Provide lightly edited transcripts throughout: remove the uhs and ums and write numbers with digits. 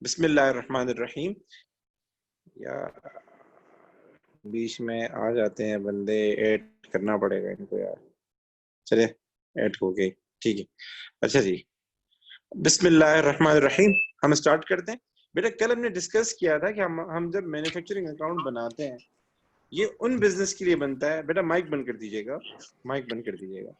बिस्मिल्लाहिर्रहमानिर्रहीम। या बीच में आ जाते हैं बंदे, ऐड करना पड़ेगा इनको यार। चले, ऐड हो गई, ठीक है। अच्छा जी, बिस्मिल्लाहिर्रहमानिर्रहीम। हम स्टार्ट करते हैं। बेटा, कल हमने डिस्कस किया था कि हम जब मैन्युफैक्चरिंग अकाउंट बनाते हैं, ये उन बिजनेस के लिए बनता है। बेटा माइक बंद कर दीजिएगा, माइक बंद कर दीजिएगा।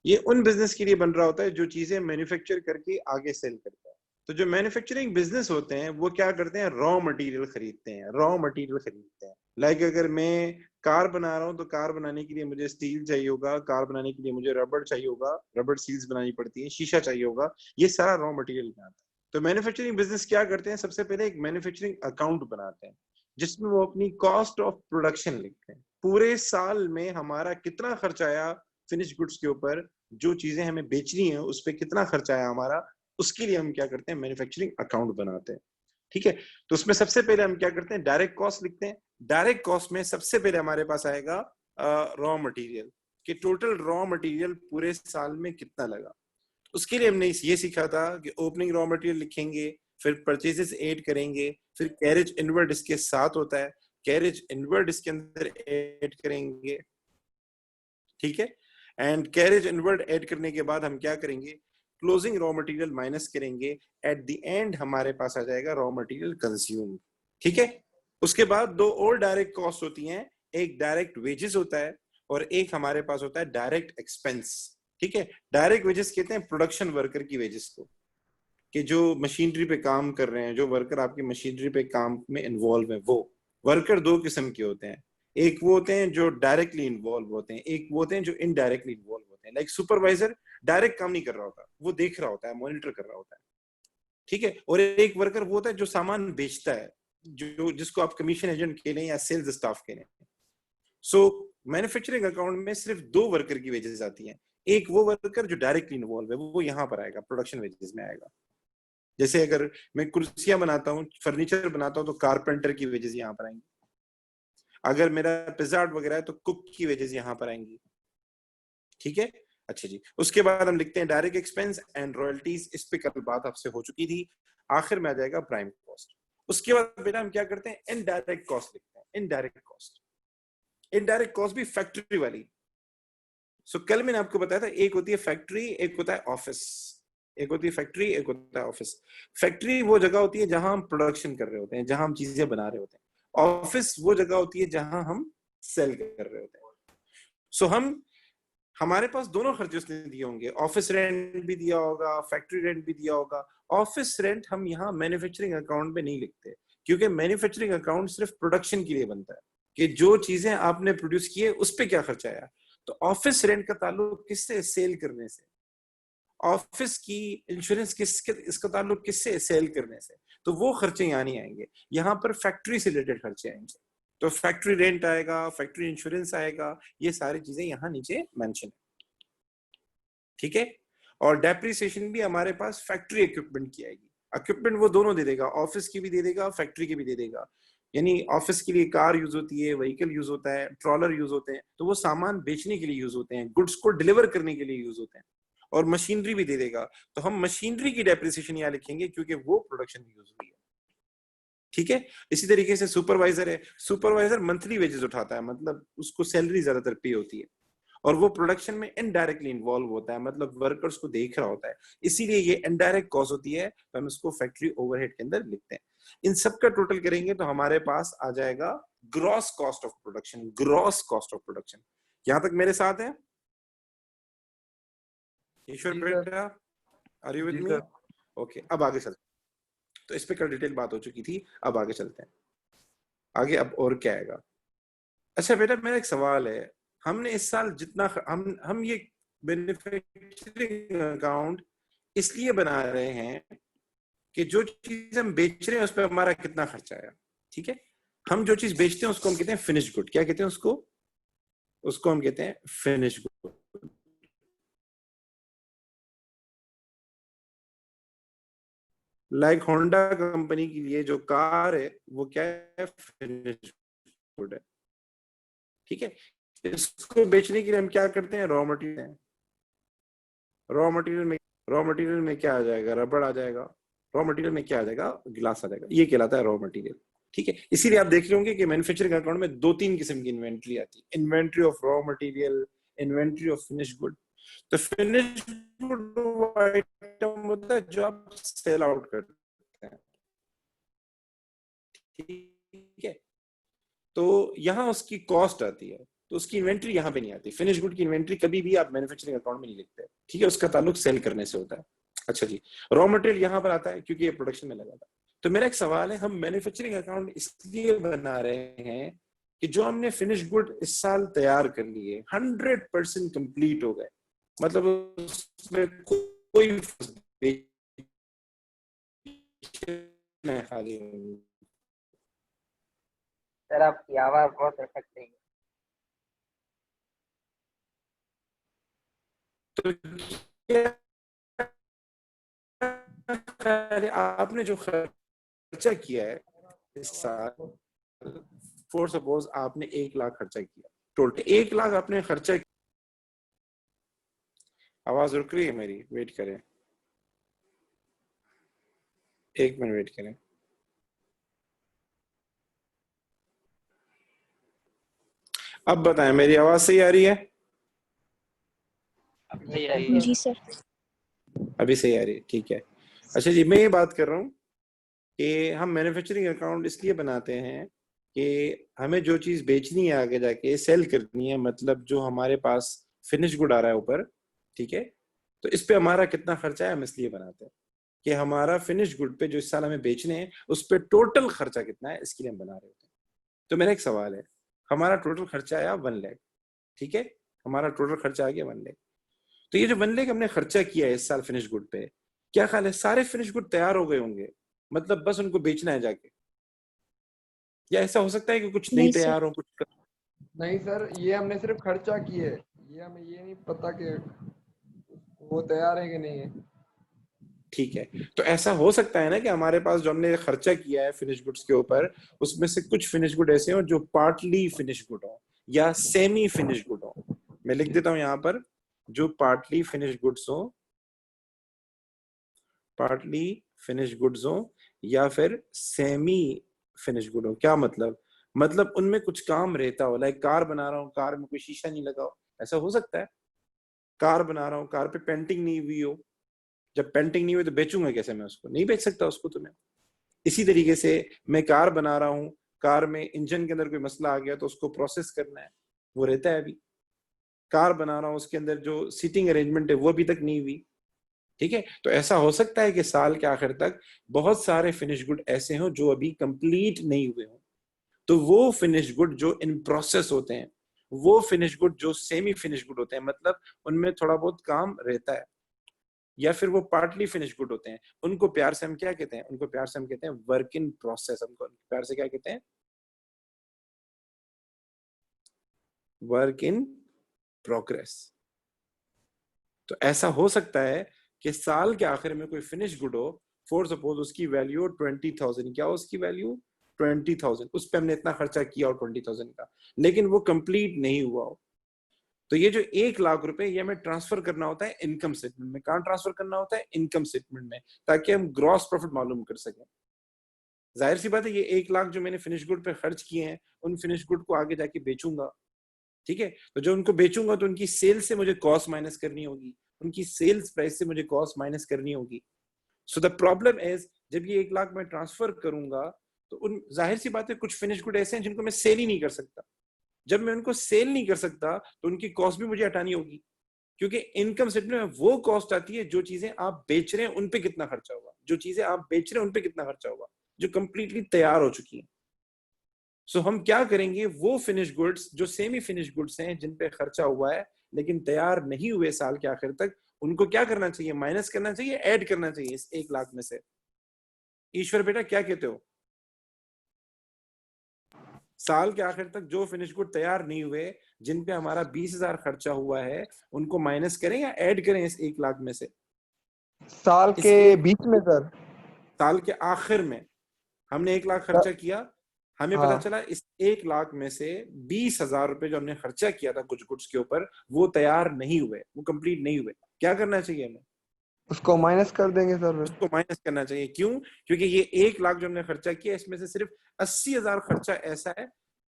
ये उन बिजनेस के लिए बन रहा होता है जो चीजें मैन्युफैक्चर करके आगे सेल करता है। तो जो मैन्युफैक्चरिंग बिजनेस होते हैं वो क्या करते हैं, रॉ मटेरियल खरीदते हैं, रॉ मटेरियल खरीदते हैं। लाइक अगर मैं कार बना रहा हूँ तो कार बनाने के लिए मुझे स्टील चाहिए होगा, कार बनाने के लिए मुझे रबड़ चाहिए होगा, रबड़ सील्स बनानी पड़ती है, शीशा चाहिए होगा, ये सारा रॉ मटेरियल में आता है। तो मैन्युफैक्चरिंग बिजनेस क्या करते हैं, सबसे पहले एक मैन्युफैक्चरिंग अकाउंट बनाते हैं जिसमें वो अपनी कॉस्ट ऑफ प्रोडक्शन लिखते हैं। पूरे साल में हमारा कितना खर्चा आया फिनिश गुड्स के ऊपर, जो चीजें हमें बेचनी है उस पर कितना खर्चा आया हमारा, उसके लिए हम क्या करते हैं, मैन्युफैक्चरिंग अकाउंट बनाते हैं। ठीक है। तो उसमें सबसे पहले हम क्या करते हैं, डायरेक्ट कॉस्ट लिखते हैं। डायरेक्ट कॉस्ट में सबसे पहले हमारे पास आएगा रॉ मटेरियल, कि टोटल रॉ मटेरियल पूरे साल में कितना लगा। उसके लिए हमने ये सीखा था कि ओपनिंग रॉ मटेरियल लिखेंगे, फिर परचेजेस ऐड करेंगे, फिर कैरेज इनवर्ड इसके साथ होता है, कैरेज इनवर्ड इसके अंदर ऐड करेंगे। ठीक है। एंड कैरेज इनवर्ड ऐड करने के बाद हम क्या करेंगे, क्लोजिंग रॉ मटेरियल माइनस करेंगे। एट द एंड हमारे पास आ जाएगा रॉ मटेरियल कंज्यूम। ठीक है। उसके बाद दो और डायरेक्ट कॉस्ट होती हैं, एक डायरेक्ट वेजेस होता है और एक हमारे पास होता है डायरेक्ट एक्सपेंस। ठीक है। डायरेक्ट वेजेस कहते हैं प्रोडक्शन वर्कर की वेजेस को, कि जो मशीनरी पे काम कर रहे हैं, जो वर्कर आपकी मशीनरी पे काम में इन्वॉल्व है। वो वर्कर दो किस्म के होते हैं, एक वो होते हैं जो डायरेक्टली इन्वॉल्व होते हैं, एक वो होते हैं जो इनडायरेक्टली इन्वॉल्व होते हैं। लाइक सुपरवाइजर डायरेक्ट काम नहीं कर रहा होता, वो देख रहा होता है, मॉनिटर कर रहा होता है। ठीक है। और एक वर्कर वो होता है जो सामान बेचता है, जो जिसको आप कमीशन एजेंट कह लें या सेल्स स्टाफ कह लें। सो मैन्युफैक्चरिंग अकाउंट में सिर्फ दो वर्कर की वेजेस आती हैं। एक वो वर्कर जो डायरेक्टली इन्वॉल्व है, वो यहां पर आएगा, प्रोडक्शन वेजेस में आएगा। जैसे अगर मैं कुर्सियां बनाता हूँ, फर्नीचर बनाता हूँ, तो कारपेंटर की वेजेस यहाँ पर आएंगी। अगर मेरा पिज्जा वगैरह है तो कुक की वेजेस यहाँ पर आएंगी। ठीक है। अच्छा जी, उसके बाद हम लिखते हैं डायरेक्ट एक्सपेंस एंड रॉयल्टीज। इस पे कल बात आपसे हो चुकी थी। आखिर में आ जाएगा प्राइम कॉस्ट। उसके बाद बेटा हम क्या करते हैं, इनडायरेक्ट कॉस्ट लिखते हैं। इनडायरेक्ट कॉस्ट, इनडायरेक्ट कॉस्ट भी फैक्ट्री वाली। सो कल मैंने आपको बताया था, एक होती है फैक्ट्री, एक होता है ऑफिस। एक होती है फैक्ट्री, एक होता है ऑफिस। फैक्ट्री वो जगह होती है जहां हम प्रोडक्शन कर रहे होते हैं, जहां हम चीजें बना रहे होते हैं। ऑफिस वो जगह होती है जहां हम सेल कर रहे होते हैं। सो हम हमारे पास दोनों खर्चे उसने दिए होंगे, ऑफिस रेंट भी दिया होगा, फैक्ट्री रेंट भी दिया होगा। ऑफिस रेंट हम यहाँ मैन्युफैक्चरिंग अकाउंट में नहीं लिखते, क्योंकि मैन्युफैक्चरिंग अकाउंट सिर्फ प्रोडक्शन के लिए बनता है, कि जो चीजें आपने प्रोड्यूस किए उस पर क्या खर्चा आया। तो ऑफिस रेंट का ताल्लुक किससे, सेल करने से। ऑफिस की इंश्योरेंस किसके, इसका ताल्लुक किससे, सेल करने से। तो वो खर्चे यहाँ नहीं आएंगे, यहाँ पर फैक्ट्री से रिलेटेड खर्चे आएंगे। तो फैक्ट्री रेंट आएगा, फैक्ट्री इंश्योरेंस आएगा, ये सारी चीजें यहाँ नीचे मेंशन है। ठीक है। और डेप्रिसिएशन भी हमारे पास फैक्ट्री इक्विपमेंट की आएगी। इक्विपमेंट वो दोनों दे देगा, ऑफिस की भी दे देगा, फैक्ट्री की भी दे देगा। यानी ऑफिस के लिए कार यूज होती है, व्हीकल यूज होता है, ट्रॉलर यूज होते हैं, तो वो सामान बेचने के लिए यूज होते हैं, गुड्स को डिलीवर करने के लिए यूज होते हैं। और मशीनरी भी दे देगा, तो हम मशीनरी की डेप्रिसिएशन यहाँ लिखेंगे क्योंकि वो प्रोडक्शन में यूज हुई है। ठीक है। इसी तरीके से सुपरवाइजर है, सुपरवाइजर मंथली वेजेस उठाता है, मतलब उसको सैलरी ज्यादातर पे होती है, और वो प्रोडक्शन में इनडायरेक्टली इन्वॉल्व होता है, मतलब वर्कर्स को देख रहा होता है। इसीलिए ये इनडायरेक्ट कॉस्ट होती है, तो हम इसको फैक्ट्री ओवरहेड के अंदर लिखते हैं। इन सब का टोटल करेंगे तो हमारे पास आ जाएगा gross cost of production. Gross cost of production, यहां तक मेरे साथ है ईश्वर जी सर। बेटा, आर यू विद जी मी? सर। ओके, अब आगे चलते हैं। तो इस पे कल डिटेल बात हो चुकी थी, अब आगे चलते हैं। आगे अब और क्या आएगा। अच्छा बेटा, मेरा एक सवाल है, हमने इस साल जितना हम ये बेनिफिशियरी अकाउंट इसलिए बना रहे हैं कि जो चीज हम बेच रहे हैं उस पर हमारा कितना खर्चा आया। ठीक है। हम जो चीज बेचते हैं उसको हम कहते हैं फिनिश गुड। क्या कहते हैं उसको? उसको हम कहते हैं finish good. Like Honda company के लिए जो कार है वो क्या है, फिनिश गुड है। ठीक है। इसको बेचने के लिए हम क्या करते हैं, रॉ मटेरियल। रॉ मटेरियल में क्या आ जाएगा, रबड़ आ जाएगा, रॉ मटेरियल में क्या आ जाएगा, गिलास आ जाएगा, ये कहलाता है रॉ मटेरियल। ठीक है, इसीलिए आप देख रहे होंगे कि मैन्युफैक्चरिंग अकाउंट में 2-3 किस्म की इन्वेंट्री आती है, inventory of raw material, inventory of finish good. तो फिनिश गुड वो आइटम होता है जो आप सेल आउट करते हैं, ठीक है। तो यहाँ उसकी कॉस्ट आती है, तो उसकी इन्वेंट्री यहाँ पे नहीं आती। फिनिश गुड की इन्वेंट्री कभी भी आप मैन्युफैक्चरिंग अकाउंट में नहीं लिखते, ठीक है, उसका ताल्लुक सेल करने से होता है। अच्छा जी, रॉ मटेरियल यहाँ पर आता है क्योंकि ये प्रोडक्शन में लगा था। तो मेरा एक सवाल है, हम मैन्युफैक्चरिंग अकाउंट इसलिए बना रहे हैं कि जो हमने फिनिश गुड इस साल तैयार कर लिए 100% कंप्लीट हो गए, मतलब उसमें कोई खाली। सर आपकी आवाज बहुत अटक रही है। तो आपने जो खर्चा किया है इस साल, फॉर सपोज आपने 1 लाख खर्चा किया, टोटल 1 लाख आपने खर्चा। आवाज रुक रही है मेरी, वेट करें, 1 मिनट वेट करें। अब बताएं, मेरी आवाज सही आ रही है? जी सर। अभी सही आ रही है, ठीक है। अच्छा जी, मैं ये बात कर रहा हूँ कि हम मैन्युफैक्चरिंग अकाउंट इसलिए बनाते हैं कि हमें जो चीज बेचनी है आगे जाके, सेल करनी है, मतलब जो हमारे पास फिनिश गुड आ रहा है ऊपर, ठीक है, तो इस पे हमारा कितना खर्चा है हम इसलिए बनाते हैं कि हमारा फिनिश गुड पे जो इस साल हमें बेचने हैं उस पे टोटल खर्चा कितना है, इसके लिए हम बना रहे होते हैं। तो मेरा एक सवाल है, हमारा टोटल खर्चा आया 1 लाख, ठीक है, हमारा टोटल खर्चा आ गया 1 लाख। तो ये जो 1 लाख हमने खर्चा किया है इस साल फिनिश गुड पे, क्या ख्याल है सारे फिनिश गुड तैयार हो गए होंगे, मतलब बस उनको बेचना है जाके, या ऐसा हो सकता है कि कुछ नहीं तैयार हो, कुछ नहीं सर, ये हमने सिर्फ खर्चा किए, ये हमें ये नहीं पता कि वो तैयार है कि नहीं है। ठीक है, तो ऐसा हो सकता है ना कि हमारे पास जो हमने खर्चा किया है फिनिश गुड्स के ऊपर, उसमें से कुछ फिनिश गुड ऐसे हो जो पार्टली फिनिश गुड हो या सेमी फिनिश गुड हो। मैं लिख देता हूं यहां पर, जो पार्टली फिनिश गुड्स हो, पार्टली फिनिश गुड्स हो या फिर सेमी फिनिश गुड हो। क्या मतलब, मतलब उनमें कुछ काम रहता हो, लाइक कार बना रहा हूँ, कार में कोई शीशा नहीं लगा हो, ऐसा हो सकता है। कार बना रहा हूँ, कार पे पेंटिंग नहीं हुई हो, जब पेंटिंग नहीं हुई तो बेचूंगा कैसे मैं उसको, नहीं बेच सकता उसको तो मैं। इसी तरीके से मैं कार बना रहा हूँ, कार में इंजन के अंदर कोई मसला आ गया तो उसको प्रोसेस करना है, वो रहता है। अभी कार बना रहा हूँ, उसके अंदर जो सीटिंग अरेंजमेंट है वो अभी तक नहीं हुई, ठीक है। तो ऐसा हो सकता है कि साल के आखिर तक बहुत सारे फिनिश गुड ऐसे हों जो अभी कंप्लीट नहीं हुए हों। तो वो फिनिश गुड जो इन प्रोसेस होते हैं, वो फिनिश गुड जो सेमी फिनिश गुड होते हैं, मतलब उनमें थोड़ा बहुत काम रहता है, या फिर वो पार्टली फिनिश गुड होते हैं, उनको प्यार से हम क्या कहते हैं, उनको प्यार से हम कहते हैं वर्क इन प्रोसेस। हमको प्यार से क्या कहते हैं, वर्क इन प्रोग्रेस। तो ऐसा हो सकता है कि साल के आखिर में कोई फिनिश गुड हो, फॉर सपोज उसकी वैल्यू 20,000, क्या हो उसकी वैल्यू 20,000, उस पर हमने इतना खर्चा किया हो 20,000 का, लेकिन वो कंप्लीट नहीं हुआ हो। तो ये जो 1 लाख रुपए ये हमें ट्रांसफर करना होता है इनकम स्टेटमेंट में। कहां ट्रांसफर करना होता है, इनकम स्टेटमेंट में, ताकि हम ग्रॉस प्रॉफिट मालूम कर सकें। जाहिर सी बात है, ये 1 लाख जो मैंने फिनिश गुड पे खर्च किए हैं, उन फिनिश गुड को आगे जाके बेचूंगा, ठीक है। तो जो उनको बेचूंगा तो उनकी सेल से मुझे कॉस्ट माइनस करनी होगी, उनकी सेल्स प्राइस से मुझे कॉस्ट माइनस करनी होगी। सो द प्रॉब्लम इज, जब ये 1 लाख मैं ट्रांसफर करूंगा तो उन जाहिर सी बात है कुछ फिनिश गुड ऐसे हैं जिनको मैं सेल ही नहीं कर सकता। जब मैं उनको सेल नहीं कर सकता तो उनकी कॉस्ट भी मुझे हटानी होगी, क्योंकि इनकम स्टेटमेंट में वो कॉस्ट आती है जो चीजें आप बेच रहे हैं उन पे कितना खर्चा होगा, जो चीजें आप बेच रहे हैं उन पे कितना खर्चा होगा, जो कंप्लीटली तैयार हो चुकी है। सो हम क्या करेंगे, वो फिनिश गुड्स जो सेमी फिनिश गुड्स हैं, जिन पे खर्चा हुआ है लेकिन तैयार नहीं हुए साल के आखिर तक, उनको क्या करना चाहिए, माइनस करना चाहिए, ऐड करना चाहिए इस 1 लाख में से। ईश्वर बेटा क्या कहते हो, साल के आखिर तक जो फिनिश गुड तैयार नहीं हुए, जिन पे हमारा 20,000 खर्चा हुआ है, उनको माइनस करें या ऐड करें इस 1 लाख में से? साल के बीच में सर, साल के आखिर में हमने 1 लाख खर्चा किया, हमें पता चला इस 1 लाख में से 20,000 रुपए जो हमने खर्चा किया था कुछ गुड्स के ऊपर, वो तैयार नहीं हुए, वो कंप्लीट नहीं हुए, क्या करना चाहिए हमें? उसको माइनस कर देंगे सर। उसको माइनस करना चाहिए। क्यों? क्योंकि ये 1 लाख जो हमने खर्चा किया इसमें से सिर्फ 80,000 खर्चा ऐसा है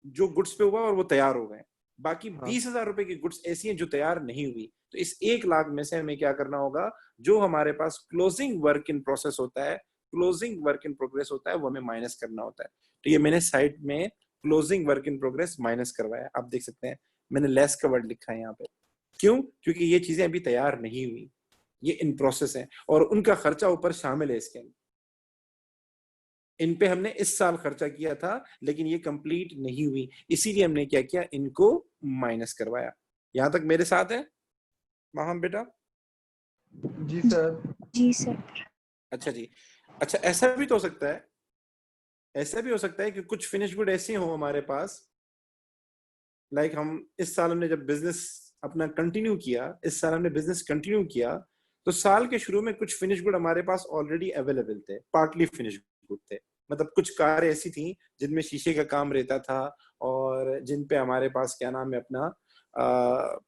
जो गुड्स पे हुआ और वो तैयार हो गए। बाकी हाँ 20,000 रुपए की गुड्स ऐसी हैं जो तैयार नहीं हुई। तो इस 1 लाख में से हमें क्या करना होगा, जो हमारे पास क्लोजिंग वर्क इन प्रोसेस होता है, क्लोजिंग वर्क इन प्रोग्रेस होता है, वो हमें माइनस करना होता है। तो ये मैंने साइड में closing work in progress minus करवाया। आप देख सकते हैं मैंने लेस का वर्ड लिखा है यहाँ पे। क्यों? क्योंकि ये चीजें अभी तैयार नहीं हुई, ये इन प्रोसेस है और उनका खर्चा ऊपर शामिल है इसके अंदर। इन पे हमने इस साल खर्चा किया था लेकिन ये कंप्लीट नहीं हुई, इसीलिए हमने क्या किया, इनको माइनस करवाया। यहां तक मेरे साथ है माहम बेटा? जी सर। जी सर। अच्छा जी। अच्छा, ऐसा भी तो हो सकता है, ऐसा भी हो सकता है कि कुछ फिनिश गुड ऐसे हो हमारे पास, लाइक हम इस साल हमने जब बिजनेस अपना कंटिन्यू किया, इस साल हमने बिजनेस कंटिन्यू किया, तो साल के शुरू में कुछ फिनिश गुड हमारे पास ऑलरेडी अवेलेबल थे, पार्टली फिनिश गुड थे। मतलब कुछ कारें ऐसी थी जिनमें शीशे का काम रहता था और जिन पे हमारे पास क्या नाम है अपना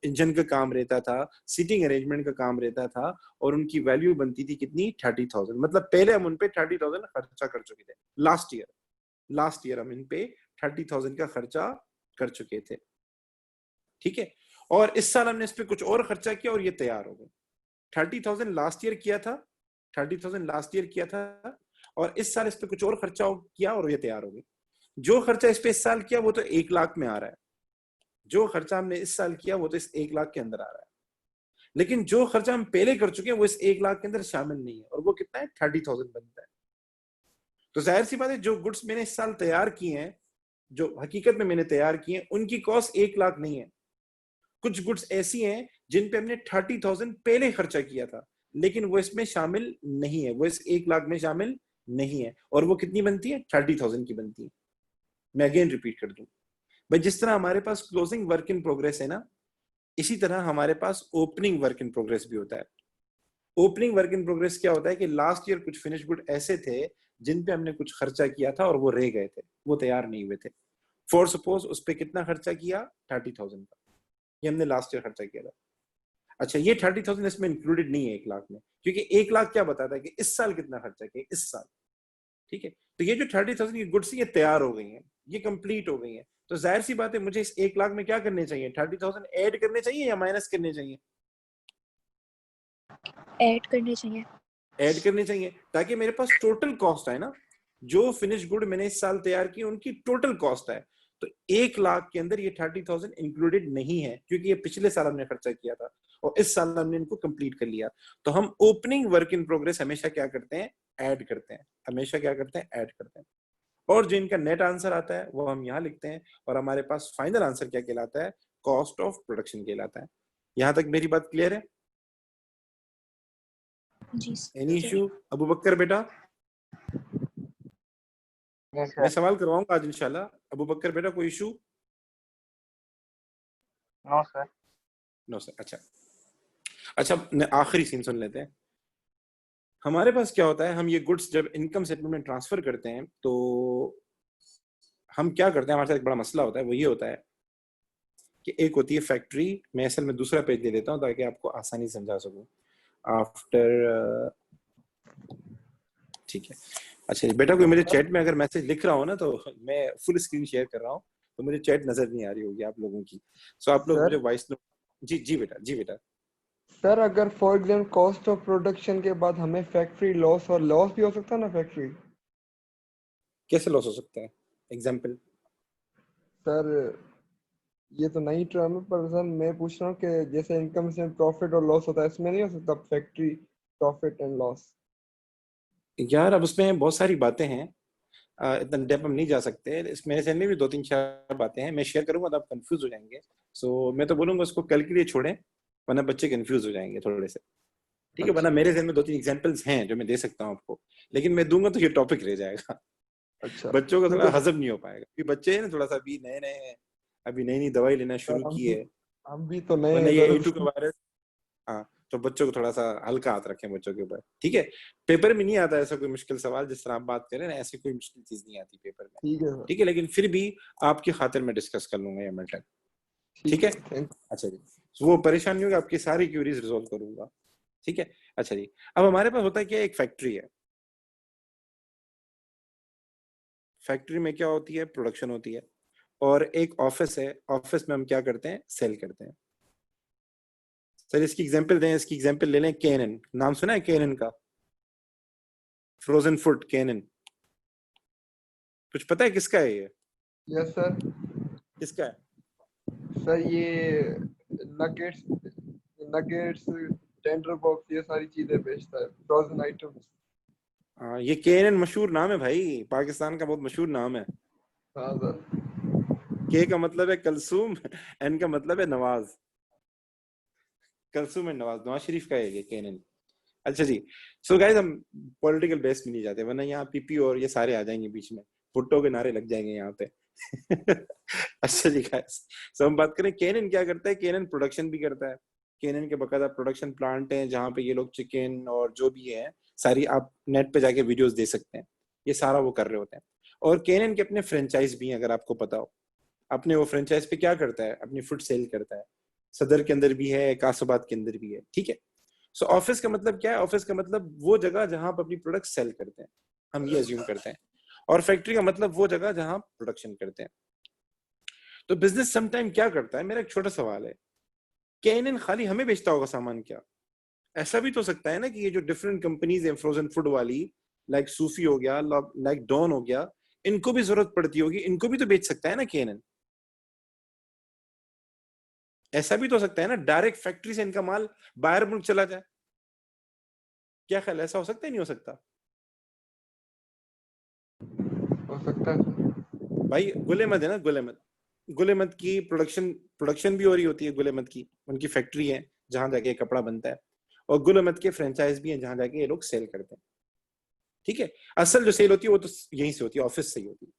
इंजन का काम रहता था, सीटिंग अरेंजमेंट का काम रहता था और उनकी वैल्यू बनती थी कितनी, 30,000। मतलब पहले हम उन पे 30,000 खर्चा कर चुके थे लास्ट ईयर हम इन पे 30,000 का खर्चा कर चुके थे। ठीक है, और इस साल हमने इस पे कुछ और खर्चा किया और ये तैयार हो गए। 30,000 लास्ट ईयर किया था, 30,000 लास्ट ईयर किया था और इस साल इस पे कुछ और खर्चा किया और ये तैयार हो गई। जो खर्चा इस पे इस साल किया वो तो 1 लाख में आ रहा है, जो खर्चा हमने इस साल किया वो तो इस 1 लाख के अंदर आ रहा है, लेकिन जो खर्चा हम पहले कर चुके हैं वो इस 1 लाख के अंदर शामिल नहीं है और वो कितना है, 30,000 बनता है। तो जाहिर सी बात है जो गुड्स मैंने इस साल तैयार किए हैं, जो हकीकत में मैंने तैयार किए हैं, उनकी कॉस्ट 1 लाख नहीं है। कुछ गुड्स ऐसी हैं जिन पे हमने 30,000 पहले खर्चा किया था लेकिन वो इसमें शामिल नहीं है, वो इस 1 लाख में शामिल नहीं है और वो कितनी बनती है, 30,000 की बनती है। मैं अगेन रिपीट कर दूं भाई, जिस तरह हमारे पास क्लोजिंग वर्क इन प्रोग्रेस है ना, इसी तरह हमारे पास ओपनिंग वर्क इन प्रोग्रेस भी होता है। ओपनिंग वर्क इन प्रोग्रेस क्या होता है कि लास्ट ईयर कुछ फिनिश गुड ऐसे थे जिन पे हमने कुछ खर्चा किया था और वो रह गए थे, वो तैयार नहीं हुए थे। फॉर सपोज उस पे कितना खर्चा किया, 30,000 का, ये हमने लास्ट ईयर खर्चा किया था। अच्छा, ये 30,000 इसमें इंक्लूडेड नहीं है 1 लाख में, क्योंकि 1 लाख क्या बताता है कि इस साल कितना खर्चा किया, इस साल। ठीक है, तो ये जो 30,000 की गुड्स ये तैयार हो गई हैं, ये कंप्लीट हो गई हैं, तो जाहिर सी बात है मुझे इस 1 लाख में क्या करने चाहिए, 30,000 ऐड करने चाहिए या माइनस करने चाहिए? ऐड करने चाहिए। ऐड करने चाहिए, ताकि मेरे पास टोटल कॉस्ट है ना, जो फिनिश गुड मैंने इस साल तैयार की उनकी टोटल कॉस्ट है। तो 1 लाख के अंदर ये 30,000 इंक्लूडेड नहीं है क्योंकि ये पिछले साल हमने खर्चा किया था और इस साल हमने इनको कंप्लीट कर लिया। तो हम ओपनिंग वर्क इन प्रोग्रेस हमेशा क्या करते हैं, ऐड करते हैं, हमेशा क्या करते हैं, ऐड करते हैं। और जो इनका नेट आंसर आता है वो हम यहाँ लिखते हैं और हमारे पास फाइनल आंसर क्या कहलाता है, कॉस्ट ऑफ प्रोडक्शन कहलाता है। यहां तक मेरी बात क्लियर है? जी any sir. Issue Abu Bakar बेटा? जी मैं सर। सवाल करवाऊंगा आज इंशाल्लाह। अबू बकर बेटा कोई issue? No sir. No sir. अच्छा अच्छा, आखिरी सीन सुन लेते हैं। हमारे पास क्या होता है, हम ये गुड्स जब इनकम स्टेटमेंट में ट्रांसफर करते हैं तो हम क्या करते हैं, हमारे साथ एक बड़ा मसला होता है, वो ये होता है कि एक होती है फैक्ट्री। मैं असल में दूसरा पेज दे देता हूँ ताकि आपको आसानी से समझा सकूं। आफ्टर, ठीक है। अच्छा बेटा, कोई मेरे चैट में अगर मैसेज लिख रहा हो ना, तो मैं फुल स्क्रीन शेयर कर रहा हूँ तो मुझे चैट नजर नहीं आ रही होगी आप लोगों की, सो आप लोग मुझे सर वॉइस नोट। जी जी बेटा, जी बेटा। सर अगर for example cost of production के बाद हमें फैक्ट्री लॉस और लॉस भी हो सकता है ना फैक्ट्री? कैसे लॉस हो सकता है, एग्जाम्पल? सर ये तो नई टर्म है, पर सर मैं पूछ रहा हूँ कि जैसे इनकम से प्रॉफिट और लॉस होता है, इसमें नहीं हो सकता फैक्ट्री प्रॉफिट एंड लॉस? यार अब उसमें बहुत सारी बातें हैं, इतना डेप हम नहीं जा सकते। इस मेरे से में भी 2-3-4 बातें हैं, मैं शेयर करूंगा तो आप कंफ्यूज हो जाएंगे। सो मैं तो बोलूंगा उसको कल के लिए छोड़ें, वरना बच्चे कंफ्यूज हो जाएंगे थोड़े से। ठीक है, वरना अच्छा मेरे जहन में 2-3 एग्जांपल्स हैं जो मैं दे सकता हूँ आपको, लेकिन मैं दूंगा तो ये टॉपिक रह जाएगा। अच्छा। बच्चों को ठीक थोड़ा है हजम नहीं हो पाएगा क्योंकि बच्चे हैं ना थोड़ा सा अभी नए नए हैं, अभी नई नई दवाई लेना सर, शुरू की है, हम भी तो नए वरना हैं ये सर। A2 का वायरस। हाँ, तो बच्चों को थोड़ा सा हल्का हाथ रखें बच्चों के ऊपर, ठीक है? पेपर में नहीं आता ऐसा कोई मुश्किल सवाल, जिस तरह आप बात करें ना, ऐसी कोई मुश्किल चीज नहीं आती पेपर में। ठीक है सर। ठीक है, लेकिन फिर भी आपकी खातिर मैं डिस्कस कर लूंगा ये मैटर। ठीक ठीक है, है, थैंक अच्छा जी। तो वो परेशान नहीं होगा, आपकी सारी क्यूरीज रिजॉल्व करूंगा। ठीक है। अच्छा जी, अब हमारे पास होता है क्या, एक फैक्ट्री है। फैक्ट्री में क्या होती है, प्रोडक्शन होती है। और एक ऑफिस है, ऑफिस में हम क्या करते हैं, सेल करते हैं। सर इसकी एग्जांपल दें, इसकी एग्जांपल ले लें, केनन, नाम सुना है केनन का, फ्रोजन फूड केनन, कुछ पता है किसका है ये, यस सर। किसका है? सर ये नगेट्स नगेट्स टेंडर बॉक्स ये सारी चीजें बेचता है, फ्रोजन आइटम्स। हाँ, ये केनन मशहूर नाम है भाई, पाकिस्तान का बहुत मशहूर नाम है। हाँ सर। के का मतलब है कलसूम, एन का मतलब है नवाज, कलसूम एंड नवाज, नवाज शरीफ का है ये केनन। अच्छा जी, सो गाइस हम पॉलिटिकल बेस में नहीं जाते, वरना यहाँ पीपी और ये सारे आ जाएंगे बीच में, भुट्टो के नारे लग जाएंगे यहाँ पे। अच्छा जी गाइस, सो हम बात करें केनन क्या करता है। केनन प्रोडक्शन भी करता है। केनन के बकायदा प्रोडक्शन प्लांट है जहाँ पे ये लोग चिकन और जो भी है सारी, आप नेट पे जाके वीडियोस दे सकते हैं, ये सारा वो कर रहे होते हैं। और केनन के अपने फ्रेंचाइज भी हैं, अगर आपको पता हो। अपने वो फ्रेंचाइज पे क्या करता है, अपनी फूड सेल करता है। सदर के अंदर भी है, कासोबाद के अंदर भी है, ठीक है। सो ऑफिस का मतलब क्या है, ऑफिस का मतलब वो जगह जहां आप अपनी प्रोडक्ट सेल करते हैं, हम ये अज्यूम करते हैं। और फैक्ट्री का मतलब वो जगह जहां आप प्रोडक्शन करते हैं। तो बिजनेस समटाइम क्या करता है, मेरा एक छोटा सवाल है, क्या इन्हें खाली हमें बेचता होगा सामान क्या? ऐसा भी तो सकता है ना कि ये जो डिफरेंट कंपनीज है फ्रोजन फूड वाली, लाइक सूफी हो गया, लाइक डॉन हो गया, इनको भी जरूरत पड़ती होगी, इनको भी तो बेच सकता है ना केनन। ऐसा भी तो हो सकता है ना डायरेक्ट फैक्ट्री से इनका माल बाहर मुल्क चला जाए, क्या ख्याल है, ऐसा हो सकता है नहीं हो सकता? हो सकता है सर। भाई गुलेमद है ना, गुलेमद, गुलेमद की प्रोडक्शन प्रोडक्शन भी हो रही होती है, गुलेमद की उनकी फैक्ट्री है जहां जाके कपड़ा बनता है। और गुलेमद के फ्रेंचाइज भी हैं जहां जाके ये लोग सेल करते हैं, ठीक है। असल जो सेल होती है वो तो यहीं से होती है, ऑफिस से ही होती है।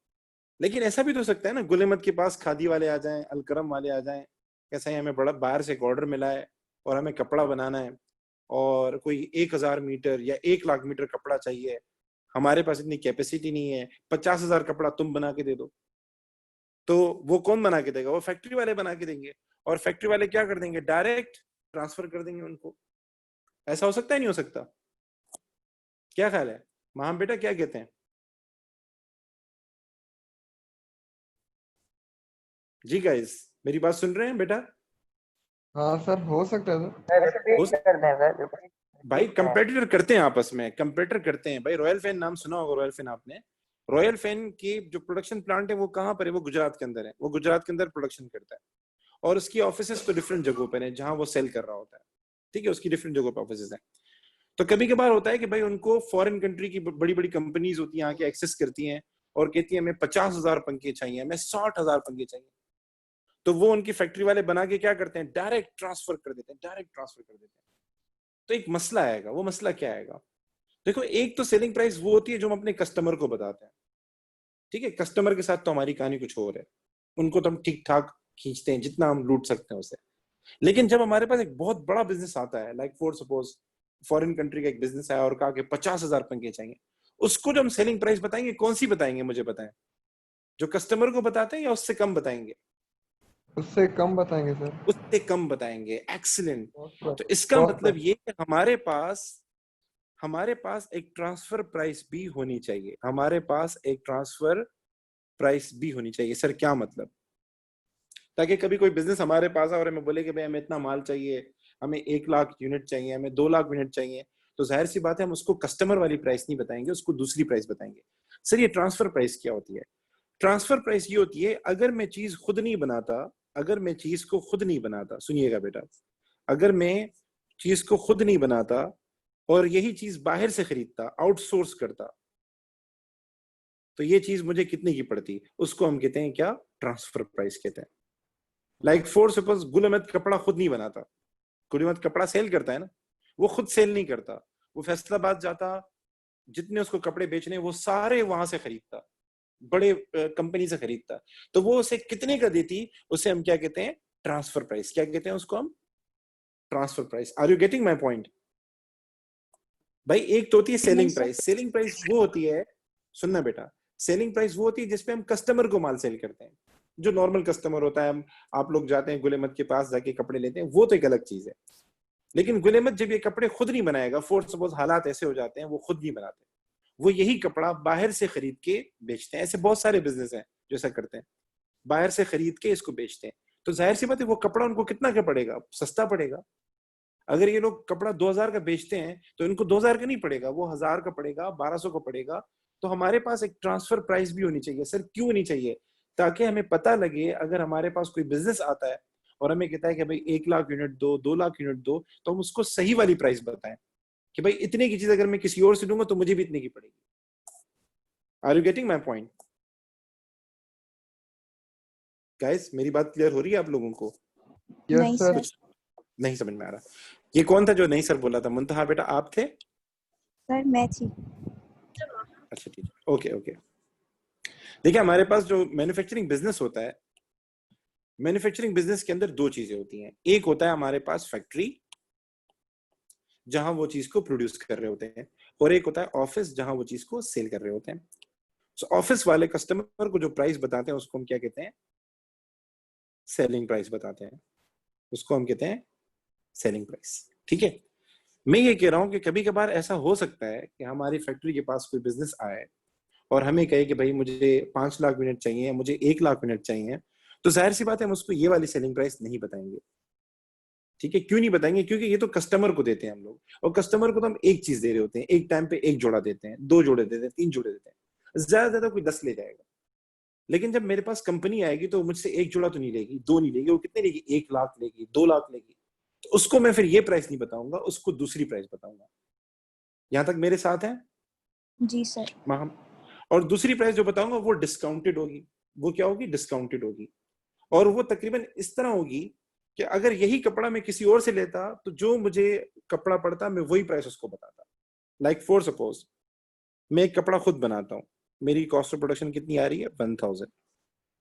लेकिन ऐसा भी तो हो सकता है ना, गुलेमद के पास खादी वाले आ जाएं, अलकरम वाले आ जाएं, कैसा है, हमें बड़ा बाहर से एक ऑर्डर मिला है और हमें कपड़ा बनाना है, और कोई 1,000 मीटर या 1 लाख मीटर कपड़ा चाहिए, हमारे पास इतनी कैपेसिटी नहीं है, 50,000 कपड़ा तुम बना के दे दो। तो वो कौन बना के देगा, वो फैक्ट्री वाले बना के देंगे। और फैक्ट्री वाले क्या कर देंगे, डायरेक्ट ट्रांसफर कर देंगे उनको। ऐसा हो सकता है नहीं हो सकता? क्या ख्याल है महाम बेटा, क्या कहते हैं? जी गाइस, मेरी बात सुन रहे हैं बेटा? हाँ सर, हो सकता है सर। सर हो रिपीट कर दें सर, भाई, रिपीट करें। कंपेटिटर करते हैं आपस में, कंपेटिटर करते हैं भाई। रॉयल फैन नाम सुना होगा, रॉयल फैन आपने, रॉयल फैन की जो प्रोडक्शन प्लांट है वो कहाँ पर है, वो गुजरात के अंदर है, वो गुजरात के अंदर प्रोडक्शन करता है। और उसकी ऑफिसेस तो डिफरेंट जगहों पर है जहां वो सेल कर रहा होता है, ठीक है, उसकी डिफरेंट जगहों पर ऑफिसेस हैं। तो कभी कभार होता है कि भाई उनको फॉरेन कंट्री की बड़ी बड़ी कंपनीज होती हैं आके एक्सेस करती हैं और कहती है हमें 50,000 पंखे चाहिए, हमें 60,000 पंखे चाहिए। तो वो उनकी फैक्ट्री वाले बना के क्या करते हैं, डायरेक्ट ट्रांसफर कर देते हैं, डायरेक्ट ट्रांसफर कर देते हैं। तो एक मसला आएगा, वो मसला क्या आएगा? देखो, एक तो सेलिंग प्राइस वो होती है जो हम अपने कस्टमर को बताते हैं, ठीक है। कस्टमर के साथ तो हमारी कहानी कुछ और है, उनको तो हम ठीक ठाक खींचते हैं जितना हम लूट सकते हैं उसे। लेकिन जब हमारे पास एक बहुत बड़ा बिजनेस आता है, like for suppose foreign country का एक बिजनेस आया और कहा कि 50,000 पंखे चाहिए, उसको जो हम सेलिंग प्राइस बताएंगे, कौन सी बताएंगे मुझे बताएं, जो कस्टमर को बताते हैं या उससे कम बताएंगे? उससे कम बताएंगे सर। उससे कम बताएंगे, एक्सीलेंट। कॉस्ट तो इसका कॉस्ट मतलब ये कि हमारे पास एक ट्रांसफर प्राइस भी होनी चाहिए, हमारे पास एक ट्रांसफर प्राइस भी होनी चाहिए। सर क्या मतलब? ताकि कभी कोई बिजनेस हमारे पास आए और हमें बोले कि भाई हमें इतना माल चाहिए, हमें 1 लाख यूनिट चाहिए, हमें 2 लाख यूनिट चाहिए, तो जाहिर सी बात है हम उसको कस्टमर वाली प्राइस नहीं बताएंगे, उसको दूसरी प्राइस बताएंगे। सर ये ट्रांसफर प्राइस क्या होती है? ट्रांसफर प्राइस ये होती है, अगर मैं चीज खुद नहीं बनाता, अगर मैं चीज को खुद नहीं बनाता, सुनिएगा बेटा, अगर मैं चीज को खुद नहीं बनाता और यही चीज बाहर से खरीदता, आउटसोर्स करता, तो ये चीज मुझे कितने की पड़ती, उसको हम कहते हैं क्या, ट्रांसफर प्राइस कहते हैं। Like for suppose Gul Ahmed कपड़ा खुद नहीं बनाता, गुल अहमद कपड़ा सेल करता है ना, वो खुद सेल नहीं करता, वो फैसलाबाद जाता, जितने उसको कपड़े बेचने वो सारे वहां से खरीदता, बड़े कंपनी से खरीदता, तो वो उसे कितने का देती, उसे हम क्या कहते हैं, ट्रांसफर प्राइस। क्या कहते हैं उसको हम, transfer price. Are you getting my point? भाई एक तो होती है सेलिंग प्राइस, सेलिंग प्राइस वो होती है, सुनना बेटा, सेलिंग प्राइस वो होती है जिसपे हम कस्टमर को माल सेल करते हैं, जो नॉर्मल कस्टमर होता है, हम आप लोग जाते हैं गुलेमत के पास जाके कपड़े लेते हैं, वो तो एक अलग चीज है। लेकिन गुल अहमद जब ये कपड़े खुद नहीं बनाएगा, फॉर सपोज हालात ऐसे हो जाते हैं वो खुद नहीं बनाते, वो यही कपड़ा बाहर से खरीद के बेचते हैं। ऐसे बहुत सारे बिजनेस हैं जो ऐसा करते हैं, बाहर से खरीद के इसको बेचते हैं। तो जाहिर सी बात है वो कपड़ा उनको कितना का पड़ेगा, सस्ता पड़ेगा। अगर ये लोग कपड़ा 2000 का बेचते हैं तो इनको 2000 का नहीं पड़ेगा, वो 1000 का पड़ेगा, 1200 का पड़ेगा। तो हमारे पास एक ट्रांसफर प्राइस भी होनी चाहिए। सर क्यों होनी चाहिए? ताकि हमें पता लगे अगर हमारे पास कोई बिजनेस आता है और हमें कहता है कि भाई 1 लाख यूनिट दो, 2 लाख यूनिट दो, तो हम उसको सही वाली प्राइस बताएं कि भाई इतने की चीज अगर मैं किसी और से दूंगा तो मुझे भी इतने की पड़ेगी। Are you getting my point guys? मेरी बात क्लियर हो रही है आप लोगों को? नहीं यस सर। सर। नहीं समझ में आ रहा? ये कौन था जो नहीं सर बोला था? मुंतहा बेटा आप थे? सर मैं थी। अच्छा ठीक है, ओके ओके। देखिए हमारे पास जो मैन्युफैक्चरिंग बिजनेस होता है, मैन्युफैक्चरिंग बिजनेस के अंदर दो चीजें होती हैं। एक होता है हमारे पास फैक्ट्री जहां वो चीज को प्रोड्यूस कर रहे होते हैं, और एक होता है ऑफिस जहां वो चीज को सेल कर रहे होते हैं। सो ऑफिस वाले कस्टमर को जो प्राइस बताते हैं उसको हम क्या कहते हैं? सेलिंग प्राइस बताते हैं, उसको हम कहते हैं सेलिंग प्राइस। ठीक है, मैं ये कह रहा हूं कि कभी कभार ऐसा हो सकता है कि हमारी फैक्ट्री के पास कोई बिजनेस आए और हमें कहे कि भाई मुझे 5 लाख यूनिट चाहिए, मुझे 1 लाख यूनिट चाहिए, तो जाहिर सी बात है हम उसको ये वाली सेलिंग प्राइस नहीं बताएंगे। ठीक है, क्यों नहीं बताएंगे? क्योंकि ये तो कस्टमर को देते हैं हम लोग, और कस्टमर को तो हम एक चीज दे रहे होते हैं, एक टाइम पे एक जोड़ा देते हैं, 2 जोड़े देते हैं, 3 जोड़े देते हैं, ज्यादा से ज्यादा कोई 10 ले जाएगा। लेकिन जब मेरे पास कंपनी आएगी तो मुझसे एक जोड़ा तो नहीं लेगी, 2 नहीं लेगी, वो कितने लेगी? 1 लाख लेगी, 2 लाख लेगी। तो उसको मैं फिर ये प्राइस नहीं बताऊंगा, उसको दूसरी प्राइस बताऊंगा। यहां तक मेरे साथ है? जी सर। और दूसरी प्राइस जो बताऊंगा वो डिस्काउंटेड होगी। वो क्या होगी? डिस्काउंटेड होगी। और वो तकरीबन इस तरह होगी कि अगर यही कपड़ा मैं किसी और से लेता तो जो मुझे कपड़ा पड़ता मैं वही प्राइस उसको बताता। लाइक फॉर सपोज मैं एक कपड़ा खुद बनाता हूँ, मेरी कॉस्ट ऑफ प्रोडक्शन कितनी आ रही है? 1000।